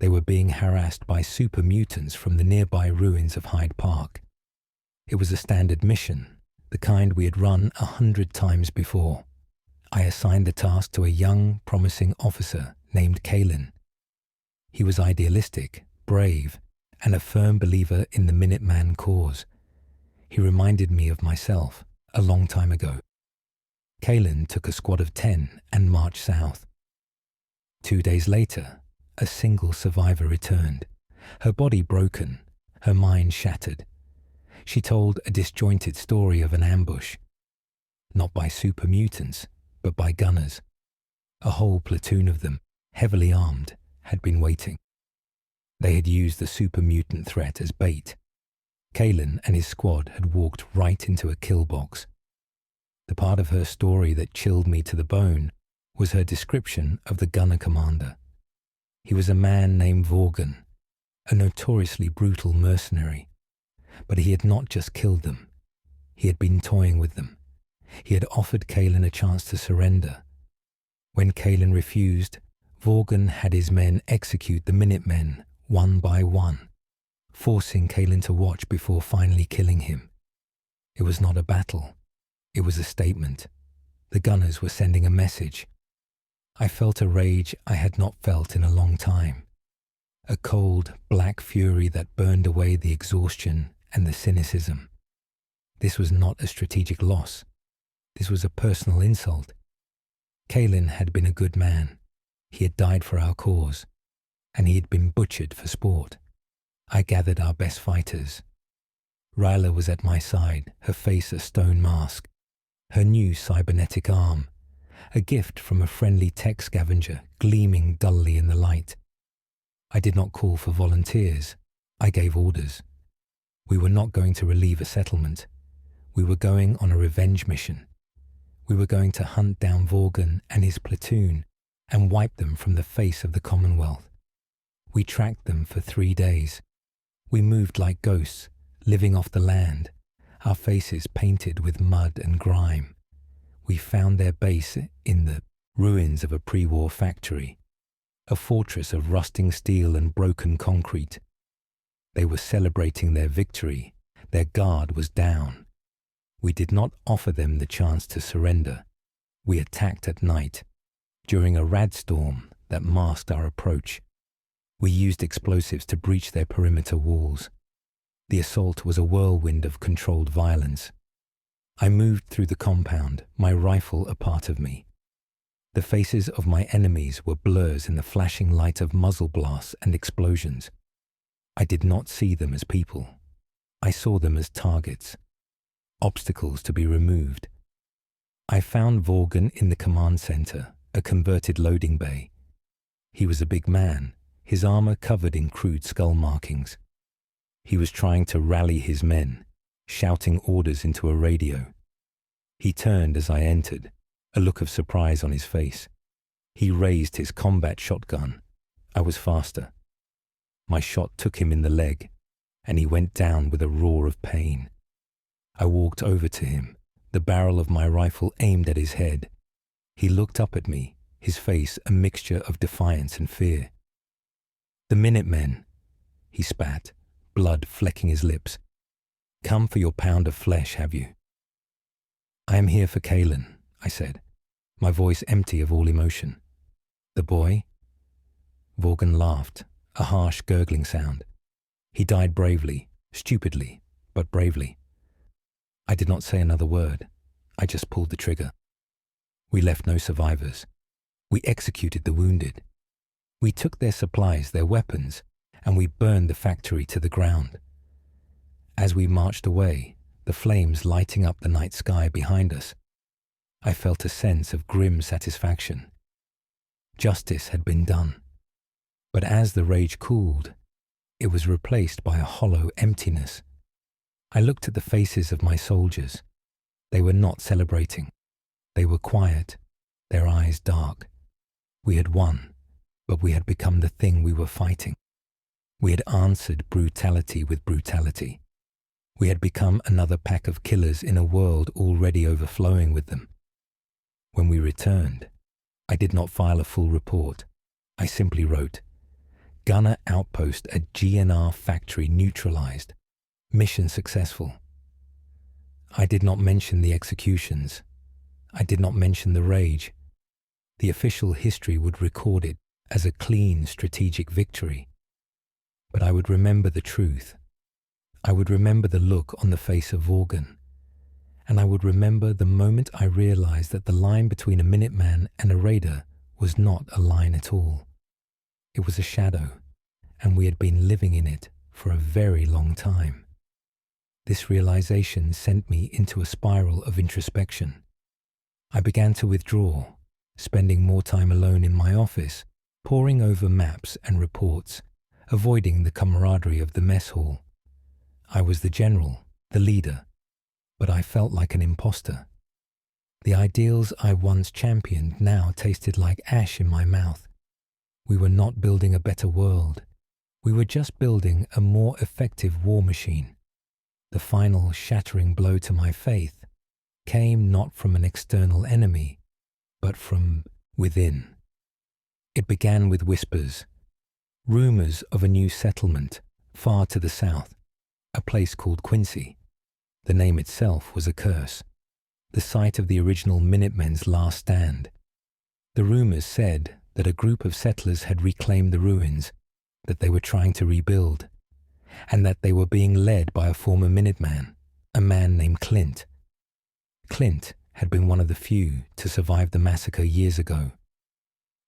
They were being harassed by super mutants from the nearby ruins of Hyde Park. It was a standard mission, the kind we had run 100 times before. I assigned the task to a young, promising officer named Kalen. He was idealistic, brave, and a firm believer in the Minuteman cause. He reminded me of myself a long time ago. Kalen took a squad of 10 and marched south. 2 days later, a single survivor returned, her body broken, her mind shattered. She told a disjointed story of an ambush, not by super mutants, but by gunners. A whole platoon of them, heavily armed, had been waiting. They had used the super mutant threat as bait. Kalen and his squad had walked right into a kill box. The part of her story that chilled me to the bone was her description of the gunner commander. He was a man named Vaughan, a notoriously brutal mercenary. But he had not just killed them. He had been toying with them. He had offered Kalen a chance to surrender. When Kalen refused, Vaughan had his men execute the Minutemen one by one, forcing Kalen to watch before finally killing him. It was not a battle. It was a statement. The gunners were sending a message. I felt a rage I had not felt in a long time. A cold, black fury that burned away the exhaustion and the cynicism. This was not a strategic loss. This was a personal insult. Kalen had been a good man. He had died for our cause, and he had been butchered for sport. I gathered our best fighters. Ryla was at my side, her face a stone mask, her new cybernetic arm, a gift from a friendly tech scavenger gleaming dully in the light. I did not call for volunteers. I gave orders. We were not going to relieve a settlement. We were going on a revenge mission. We were going to hunt down Vaughan and his platoon and wipe them from the face of the Commonwealth. We tracked them for 3 days. We moved like ghosts, living off the land, our faces painted with mud and grime. We found their base in the ruins of a pre-war factory, a fortress of rusting steel and broken concrete. They were celebrating their victory. Their guard was down. We did not offer them the chance to surrender. We attacked at night, during a radstorm that masked our approach. We used explosives to breach their perimeter walls. The assault was a whirlwind of controlled violence. I moved through the compound, my rifle a part of me. The faces of my enemies were blurs in the flashing light of muzzle blasts and explosions. I did not see them as people. I saw them as targets, obstacles to be removed. I found Vaughan in the command center, a converted loading bay. He was a big man, his armor covered in crude skull markings. He was trying to rally his men, shouting orders into a radio. He turned as I entered, a look of surprise on his face. He raised his combat shotgun. I was faster. My shot took him in the leg, and he went down with a roar of pain. I walked over to him, the barrel of my rifle aimed at his head. He looked up at me, his face a mixture of defiance and fear. "The Minutemen," he spat, blood flecking his lips. "Come for your pound of flesh, have you?" "I am here for Kalen," I said, my voice empty of all emotion. "The boy?" Vaughan laughed, a harsh gurgling sound. "He died bravely, stupidly, but bravely." I did not say another word. I just pulled the trigger. We left no survivors. We executed the wounded. We took their supplies, their weapons, and we burned the factory to the ground. As we marched away, the flames lighting up the night sky behind us, I felt a sense of grim satisfaction. Justice had been done. But as the rage cooled, it was replaced by a hollow emptiness. I looked at the faces of my soldiers. They were not celebrating. They were quiet, their eyes dark. We had won. but we had become the thing we were fighting. We had answered brutality with brutality. We had become another pack of killers in a world already overflowing with them. When we returned, I did not file a full report. I simply wrote, "Gunner outpost at GNR factory neutralized. Mission successful." I did not mention the executions. I did not mention the rage. The official history would record it as a clean strategic victory. But I would remember the truth. I would remember the look on the face of Vaughan. And I would remember the moment I realized that the line between a Minuteman and a raider was not a line at all. It was a shadow, and we had been living in it for a very long time. This realization sent me into a spiral of introspection. I began to withdraw, spending more time alone in my office, poring over maps and reports, avoiding the camaraderie of the mess hall. I was the general, the leader, but I felt like an imposter. The ideals I once championed now tasted like ash in my mouth. We were not building a better world. We were just building a more effective war machine. The final shattering blow to my faith came not from an external enemy, but from within. It began with whispers, rumors of a new settlement far to the south, a place called Quincy. The name itself was a curse, the site of the original Minutemen's last stand. The rumors said that a group of settlers had reclaimed the ruins, that they were trying to rebuild, and that they were being led by a former Minuteman, a man named Clint. Clint had been one of the few to survive the massacre years ago.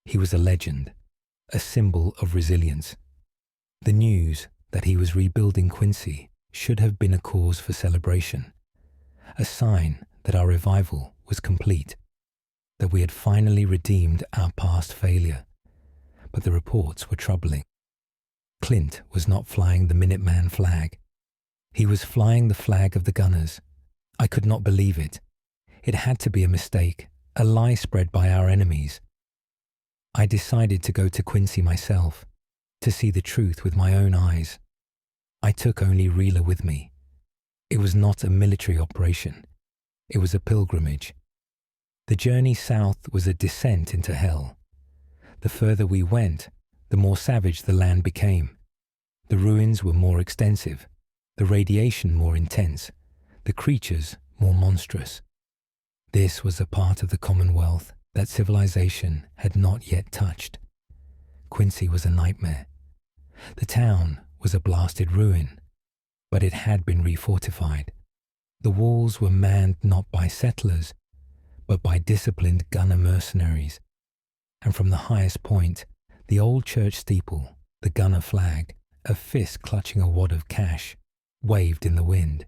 He was a legend, a symbol of resilience. The news that he was rebuilding Quincy should have been a cause for celebration, a sign that our revival was complete, that we had finally redeemed our past failure. But the reports were troubling. Clint was not flying the Minuteman flag. He was flying the flag of the gunners. I could not believe it. It had to be a mistake, a lie spread by our enemies. I decided to go to Quincy myself, to see the truth with my own eyes. I took only Reela with me. It was not a military operation. It was a pilgrimage. The journey south was a descent into hell. The further we went, the more savage the land became. The ruins were more extensive, the radiation more intense, the creatures more monstrous. This was a part of the Commonwealth that civilization had not yet touched. Quincy was a nightmare. The town was a blasted ruin, but it had been refortified. The walls were manned not by settlers, but by disciplined gunner mercenaries. And from the highest point, the old church steeple, the gunner flag, a fist clutching a wad of cash, waved in the wind.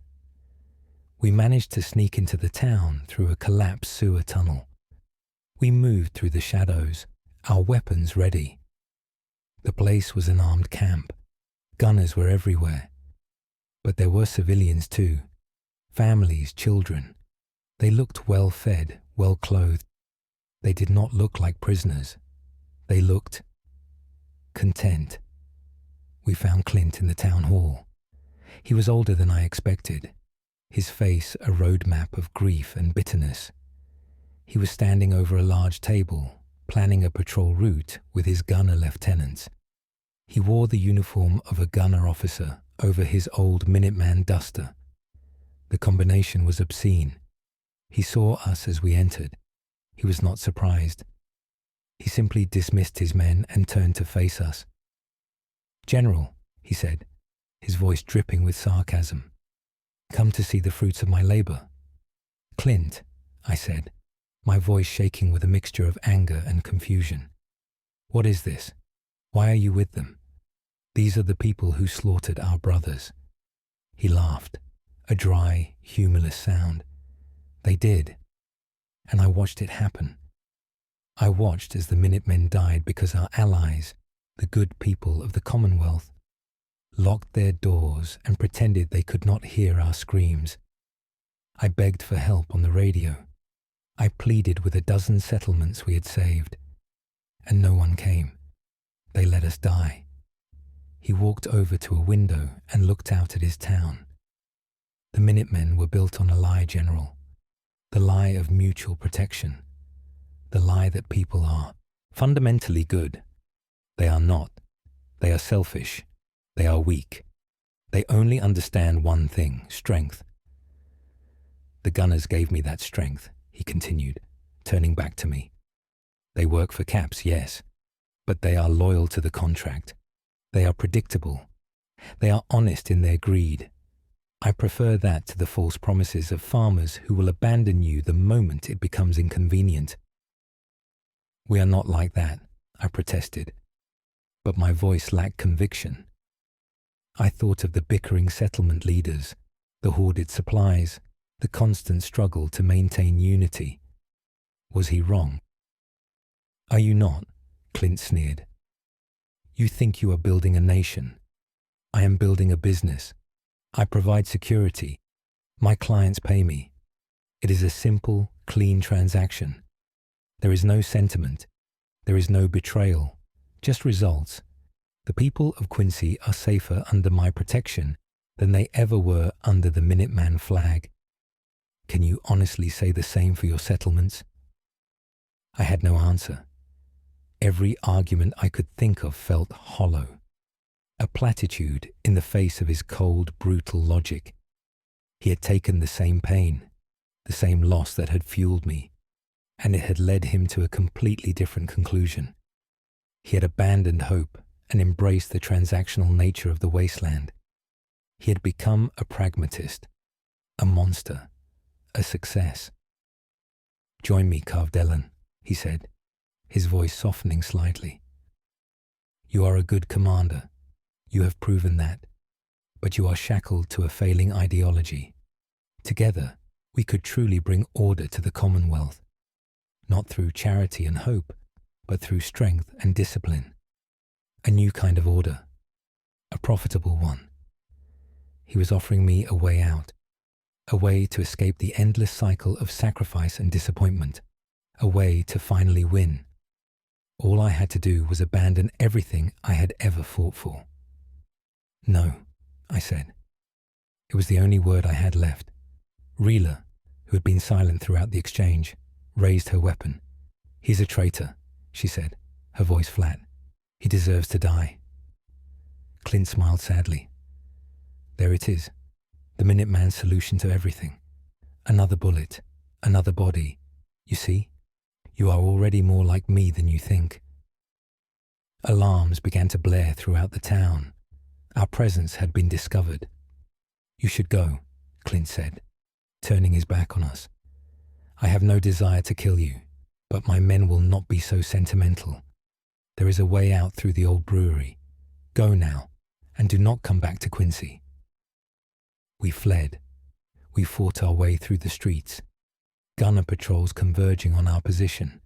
We managed to sneak into the town through a collapsed sewer tunnel. We moved through the shadows, our weapons ready. The place was an armed camp. Gunners were everywhere. But there were civilians too. Families, children. They looked well-fed, well-clothed. They did not look like prisoners. They looked content. We found Clint in the town hall. He was older than I expected, his face a roadmap of grief and bitterness. He was standing over a large table, planning a patrol route with his gunner lieutenants. He wore the uniform of a gunner officer over his old Minuteman duster. The combination was obscene. He saw us as we entered. He was not surprised. He simply dismissed his men and turned to face us. "General," he said, his voice dripping with sarcasm, "come to see the fruits of my labor." "Clint," I said, my voice shaking with a mixture of anger and confusion. "What is this? Why are you with them? These are the people who slaughtered our brothers." He laughed, a dry, humorless sound. "They did, and I watched it happen. I watched as the Minutemen died because our allies, the good people of the Commonwealth, locked their doors and pretended they could not hear our screams. I begged for help on the radio. I pleaded with a dozen settlements we had saved, and no one came. They let us die. He walked over to a window and looked out at his town. The Minutemen were built on a lie, General. The lie of mutual protection. The lie that people are fundamentally good. They are not. They are selfish. They are weak. They only understand one thing, strength. The gunners gave me that strength, he continued, turning back to me. They work for caps, yes, but they are loyal to the contract. They are predictable. They are honest in their greed. I prefer that to the false promises of farmers who will abandon you the moment it becomes inconvenient. We are not like that, I protested, but my voice lacked conviction. I thought of the bickering settlement leaders, the hoarded supplies, the constant struggle to maintain unity. Was he wrong? Are you not? Clint sneered. You think you are building a nation. I am building a business. I provide security. My clients pay me. It is a simple, clean transaction. There is no sentiment. There is no betrayal. Just results. The people of Quincy are safer under my protection than they ever were under the Minuteman flag. Can you honestly say the same for your settlements? I had no answer. Every argument I could think of felt hollow. A platitude in the face of his cold, brutal logic. He had taken the same pain, the same loss that had fueled me, and it had led him to a completely different conclusion. He had abandoned hope and embraced the transactional nature of the Wasteland. He had become a pragmatist, a monster, a success. Join me, Carvedell, he said, his voice softening slightly. You are a good commander. You have proven that, but you are shackled to a failing ideology. Together, we could truly bring order to the Commonwealth, not through charity and hope, but through strength and discipline. A new kind of order, a profitable one. He was offering me a way out, a way to escape the endless cycle of sacrifice and disappointment, a way to finally win. All I had to do was abandon everything I had ever fought for. No, I said. It was the only word I had left. Reela, who had been silent throughout the exchange, raised her weapon. He's a traitor, she said, her voice flat. He deserves to die. Clint smiled sadly. There it is, the Minuteman's solution to everything. Another bullet, another body. You see, you are already more like me than you think. Alarms began to blare throughout the town. Our presence had been discovered. You should go, Clint said, turning his back on us. I have no desire to kill you, but my men will not be so sentimental. There is a way out through the old brewery. Go now, and do not come back to Quincy. We fled. We fought our way through the streets, gunner patrols converging on our position.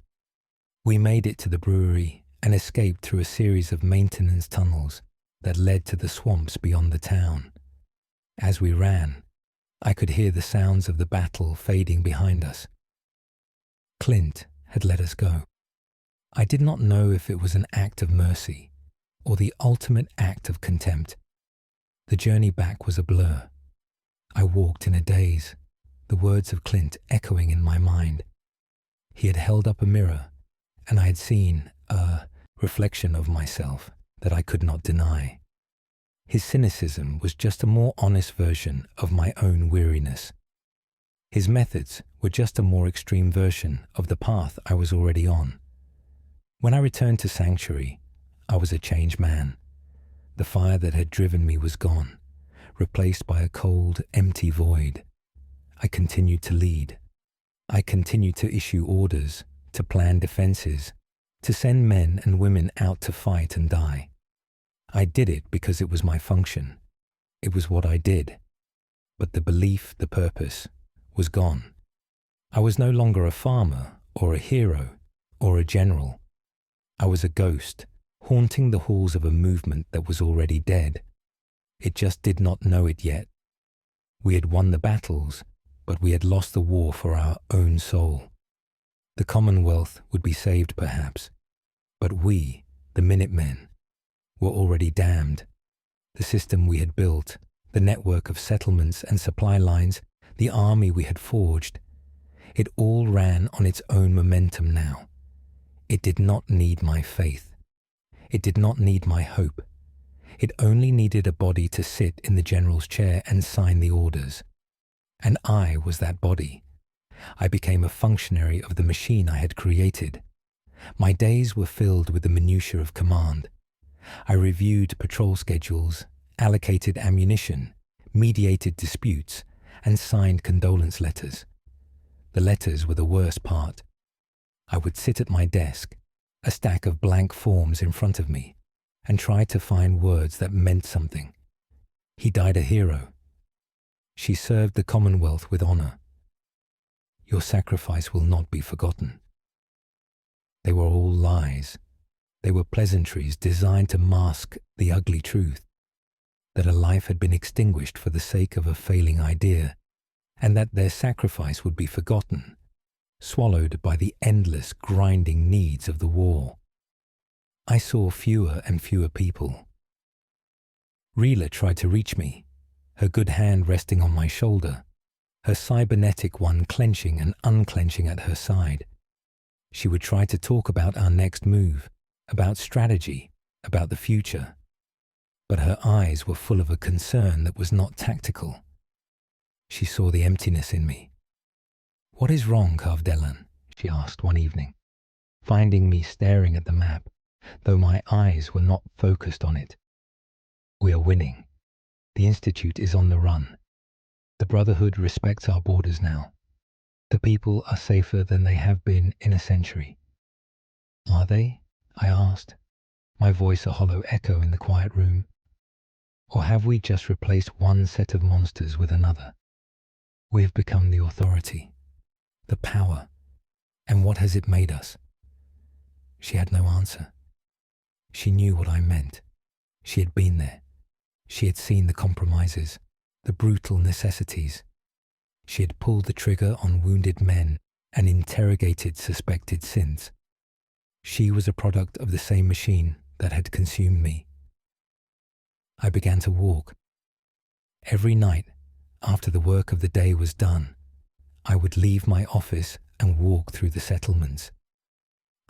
We made it to the brewery and escaped through a series of maintenance tunnels that led to the swamps beyond the town. As we ran, I could hear the sounds of the battle fading behind us. Clint had let us go. I did not know if it was an act of mercy or the ultimate act of contempt. The journey back was a blur. I walked in a daze, the words of Clint echoing in my mind. He had held up a mirror, and I had seen a reflection of myself that I could not deny. His cynicism was just a more honest version of my own weariness. His methods were just a more extreme version of the path I was already on. When I returned to Sanctuary, I was a changed man. The fire that had driven me was gone, replaced by a cold, empty void. I continued to lead. I continued to issue orders, to plan defenses, to send men and women out to fight and die. I did it because it was my function. It was what I did. But the belief, the purpose, was gone. I was no longer a farmer or a hero or a general. I was a ghost, haunting the halls of a movement that was already dead. It just did not know it yet. We had won the battles, but we had lost the war for our own soul. The Commonwealth would be saved perhaps, but we, the Minutemen, were already damned. The system we had built, the network of settlements and supply lines, the army we had forged, it all ran on its own momentum now. It did not need my faith. It did not need my hope. It only needed a body to sit in the general's chair and sign the orders. And I was that body. I became a functionary of the machine I had created. My days were filled with the minutiae of command. I reviewed patrol schedules, allocated ammunition, mediated disputes, and signed condolence letters. The letters were the worst part. I would sit at my desk, a stack of blank forms in front of me, and try to find words that meant something. He died a hero. She served the Commonwealth with honor. Your sacrifice will not be forgotten. They were all lies. They were pleasantries designed to mask the ugly truth, that a life had been extinguished for the sake of a failing idea, and that their sacrifice would be forgotten, swallowed by the endless grinding needs of the war. I saw fewer and fewer people. Rila tried to reach me, her good hand resting on my shoulder, her cybernetic one clenching and unclenching at her side. She would try to talk about our next move, about strategy, about the future. But her eyes were full of a concern that was not tactical. She saw the emptiness in me. "What is wrong, Carvedell?" she asked one evening, finding me staring at the map, though my eyes were not focused on it. "We are winning. The Institute is on the run. The Brotherhood respects our borders now. The people are safer than they have been in a century." "Are they?" I asked, my voice a hollow echo in the quiet room. "Or have we just replaced one set of monsters with another? We have become the authority, the power, and what has it made us?" She had no answer. She knew what I meant. She had been there. She had seen the compromises, the brutal necessities. She had pulled the trigger on wounded men and interrogated suspected synths. She was a product of the same machine that had consumed me. I began to walk. Every night, after the work of the day was done, I would leave my office and walk through the settlements.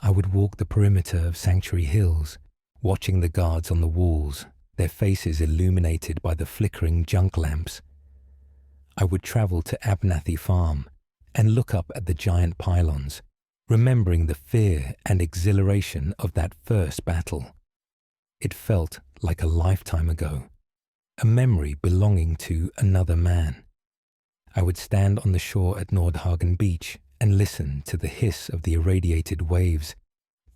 I would walk the perimeter of Sanctuary Hills, watching the guards on the walls, their faces illuminated by the flickering junk lamps. I would travel to Abnathy Farm and look up at the giant pylons, remembering the fear and exhilaration of that first battle. It felt like a lifetime ago, a memory belonging to another man. I would stand on the shore at Nordhagen Beach and listen to the hiss of the irradiated waves,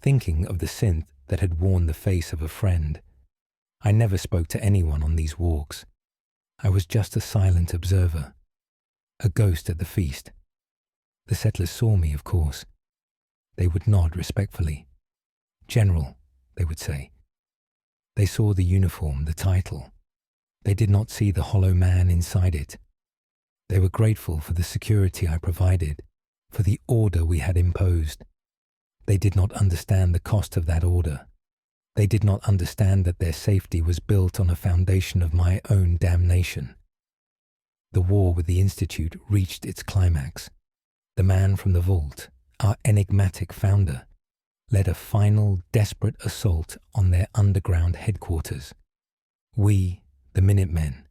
thinking of the synth that had worn the face of a friend. I never spoke to anyone on these walks. I was just a silent observer, a ghost at the feast. The settlers saw me, of course. They would nod respectfully. "General," they would say. They saw the uniform, the title. They did not see the hollow man inside it. They were grateful for the security I provided, for the order we had imposed. They did not understand the cost of that order. They did not understand that their safety was built on a foundation of my own damnation. The war with the Institute reached its climax. The man from the vault, our enigmatic founder, led a final, desperate assault on their underground headquarters. We, the Minutemen,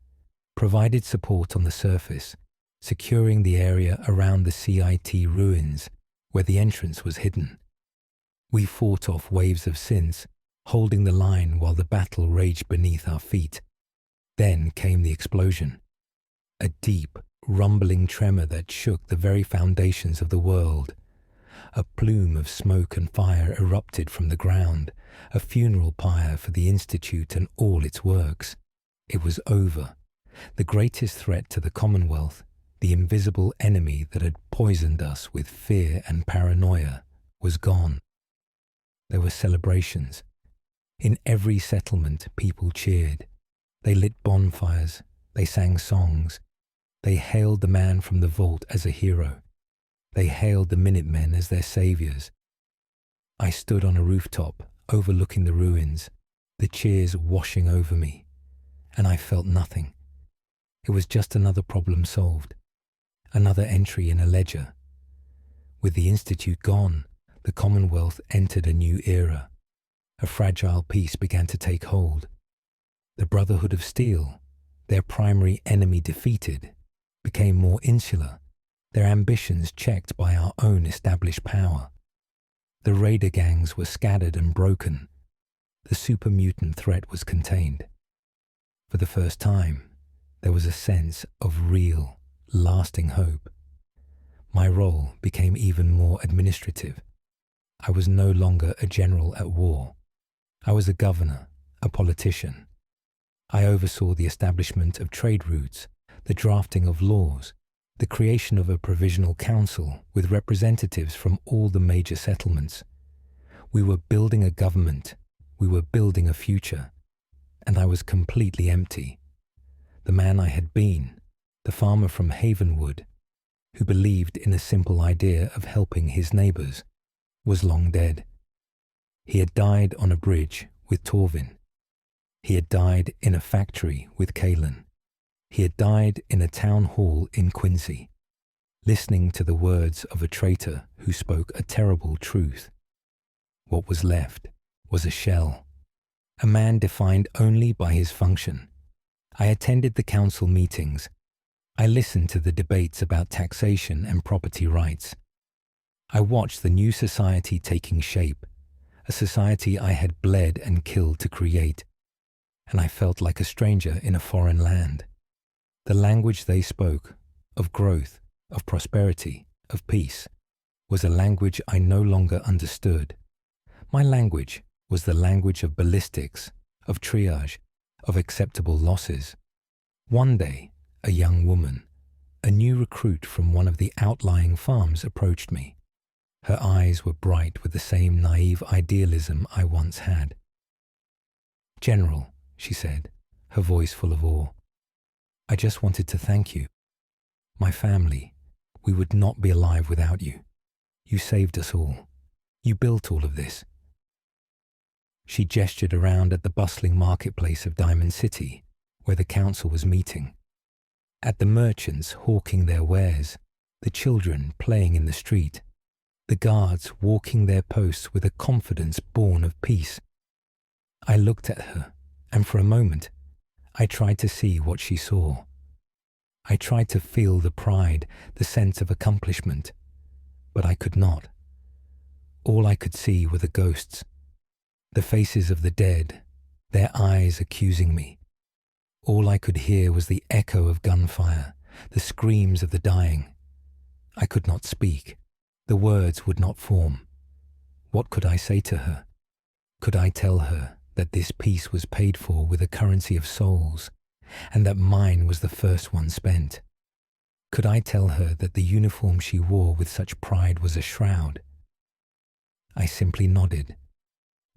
provided support on the surface, securing the area around the CIT ruins, where the entrance was hidden. We fought off waves of synths, holding the line while the battle raged beneath our feet. Then came the explosion, a deep, rumbling tremor that shook the very foundations of the world. A plume of smoke and fire erupted from the ground, a funeral pyre for the Institute and all its works. It was over. The greatest threat to the Commonwealth, the invisible enemy that had poisoned us with fear and paranoia, was gone. There were celebrations. In every settlement, people cheered. They lit bonfires. They sang songs. They hailed the man from the vault as a hero. They hailed the Minutemen as their saviors. I stood on a rooftop overlooking the ruins, the cheers washing over me, and I felt nothing. It was just another problem solved, another entry in a ledger. With the Institute gone, the Commonwealth entered a new era. A fragile peace began to take hold. The Brotherhood of Steel, their primary enemy defeated, became more insular, their ambitions checked by our own established power. The raider gangs were scattered and broken. The super mutant threat was contained. For the first time, there was a sense of real, lasting hope. My role became even more administrative. I was no longer a general at war. I was a governor, a politician. I oversaw the establishment of trade routes, the drafting of laws, the creation of a provisional council with representatives from all the major settlements. We were building a government, we were building a future, and I was completely empty. The man I had been, the farmer from Havenwood, who believed in a simple idea of helping his neighbours, was long dead. He had died on a bridge with Torvin. He had died in a factory with Kalen. He had died in a town hall in Quincy, listening to the words of a traitor who spoke a terrible truth. What was left was a shell, a man defined only by his function. I attended the council meetings. I listened to the debates about taxation and property rights. I watched the new society taking shape, a society I had bled and killed to create, and I felt like a stranger in a foreign land. The language they spoke, of growth, of prosperity, of peace, was a language I no longer understood. My language was the language of ballistics, of triage, of acceptable losses. One day, a young woman, a new recruit from one of the outlying farms, approached me. Her eyes were bright with the same naive idealism I once had. "General," she said, her voice full of awe, "I just wanted to thank you. My family, we would not be alive without you. You saved us all. You built all of this." She gestured around at the bustling marketplace of Diamond City, where the council was meeting. At the merchants hawking their wares, the children playing in the street, the guards walking their posts with a confidence born of peace. I looked at her, and for a moment, I tried to see what she saw. I tried to feel the pride, the sense of accomplishment, but I could not. All I could see were the ghosts, the faces of the dead, their eyes accusing me. All I could hear was the echo of gunfire, the screams of the dying. I could not speak. The words would not form. What could I say to her? Could I tell her that this peace was paid for with a currency of souls, and that mine was the first one spent? Could I tell her that the uniform she wore with such pride was a shroud? I simply nodded,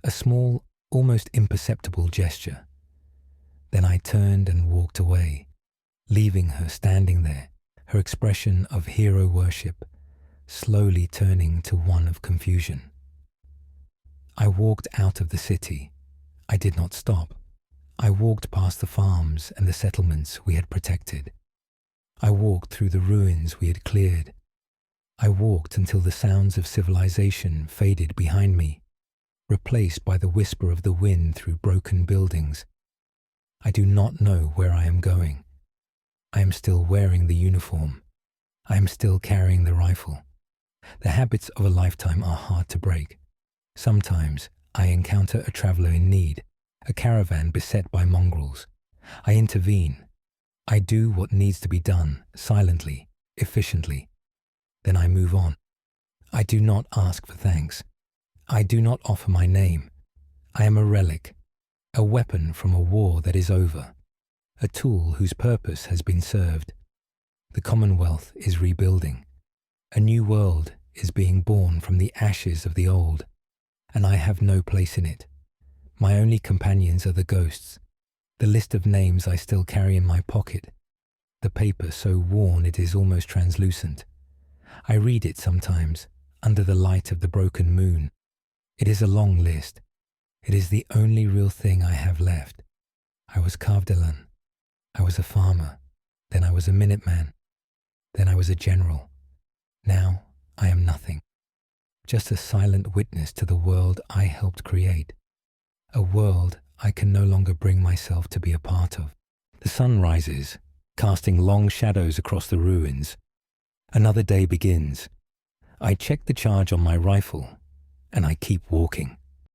a small, almost imperceptible gesture. Then I turned and walked away, leaving her standing there, her expression of hero worship slowly turning to one of confusion. I walked out of the city. I did not stop. I walked past the farms and the settlements we had protected. I walked through the ruins we had cleared. I walked until the sounds of civilization faded behind me, replaced by the whisper of the wind through broken buildings. I do not know where I am going. I am still wearing the uniform. I am still carrying the rifle. The habits of a lifetime are hard to break. Sometimes I encounter a traveler in need, a caravan beset by mongrels. I intervene. I do what needs to be done, silently, efficiently. Then I move on. I do not ask for thanks. I do not offer my name. I am a relic, a weapon from a war that is over, a tool whose purpose has been served. The Commonwealth is rebuilding. A new world is being born from the ashes of the old, and I have no place in it. My only companions are the ghosts, the list of names I still carry in my pocket, the paper so worn it is almost translucent. I read it sometimes, under the light of the broken moon. It is a long list. It is the only real thing I have left. I was Carvedell. I was a farmer. Then I was a Minuteman. Then I was a general. Now I am nothing. Just a silent witness to the world I helped create. A world I can no longer bring myself to be a part of. The sun rises, casting long shadows across the ruins. Another day begins. I check the charge on my rifle, and I keep walking.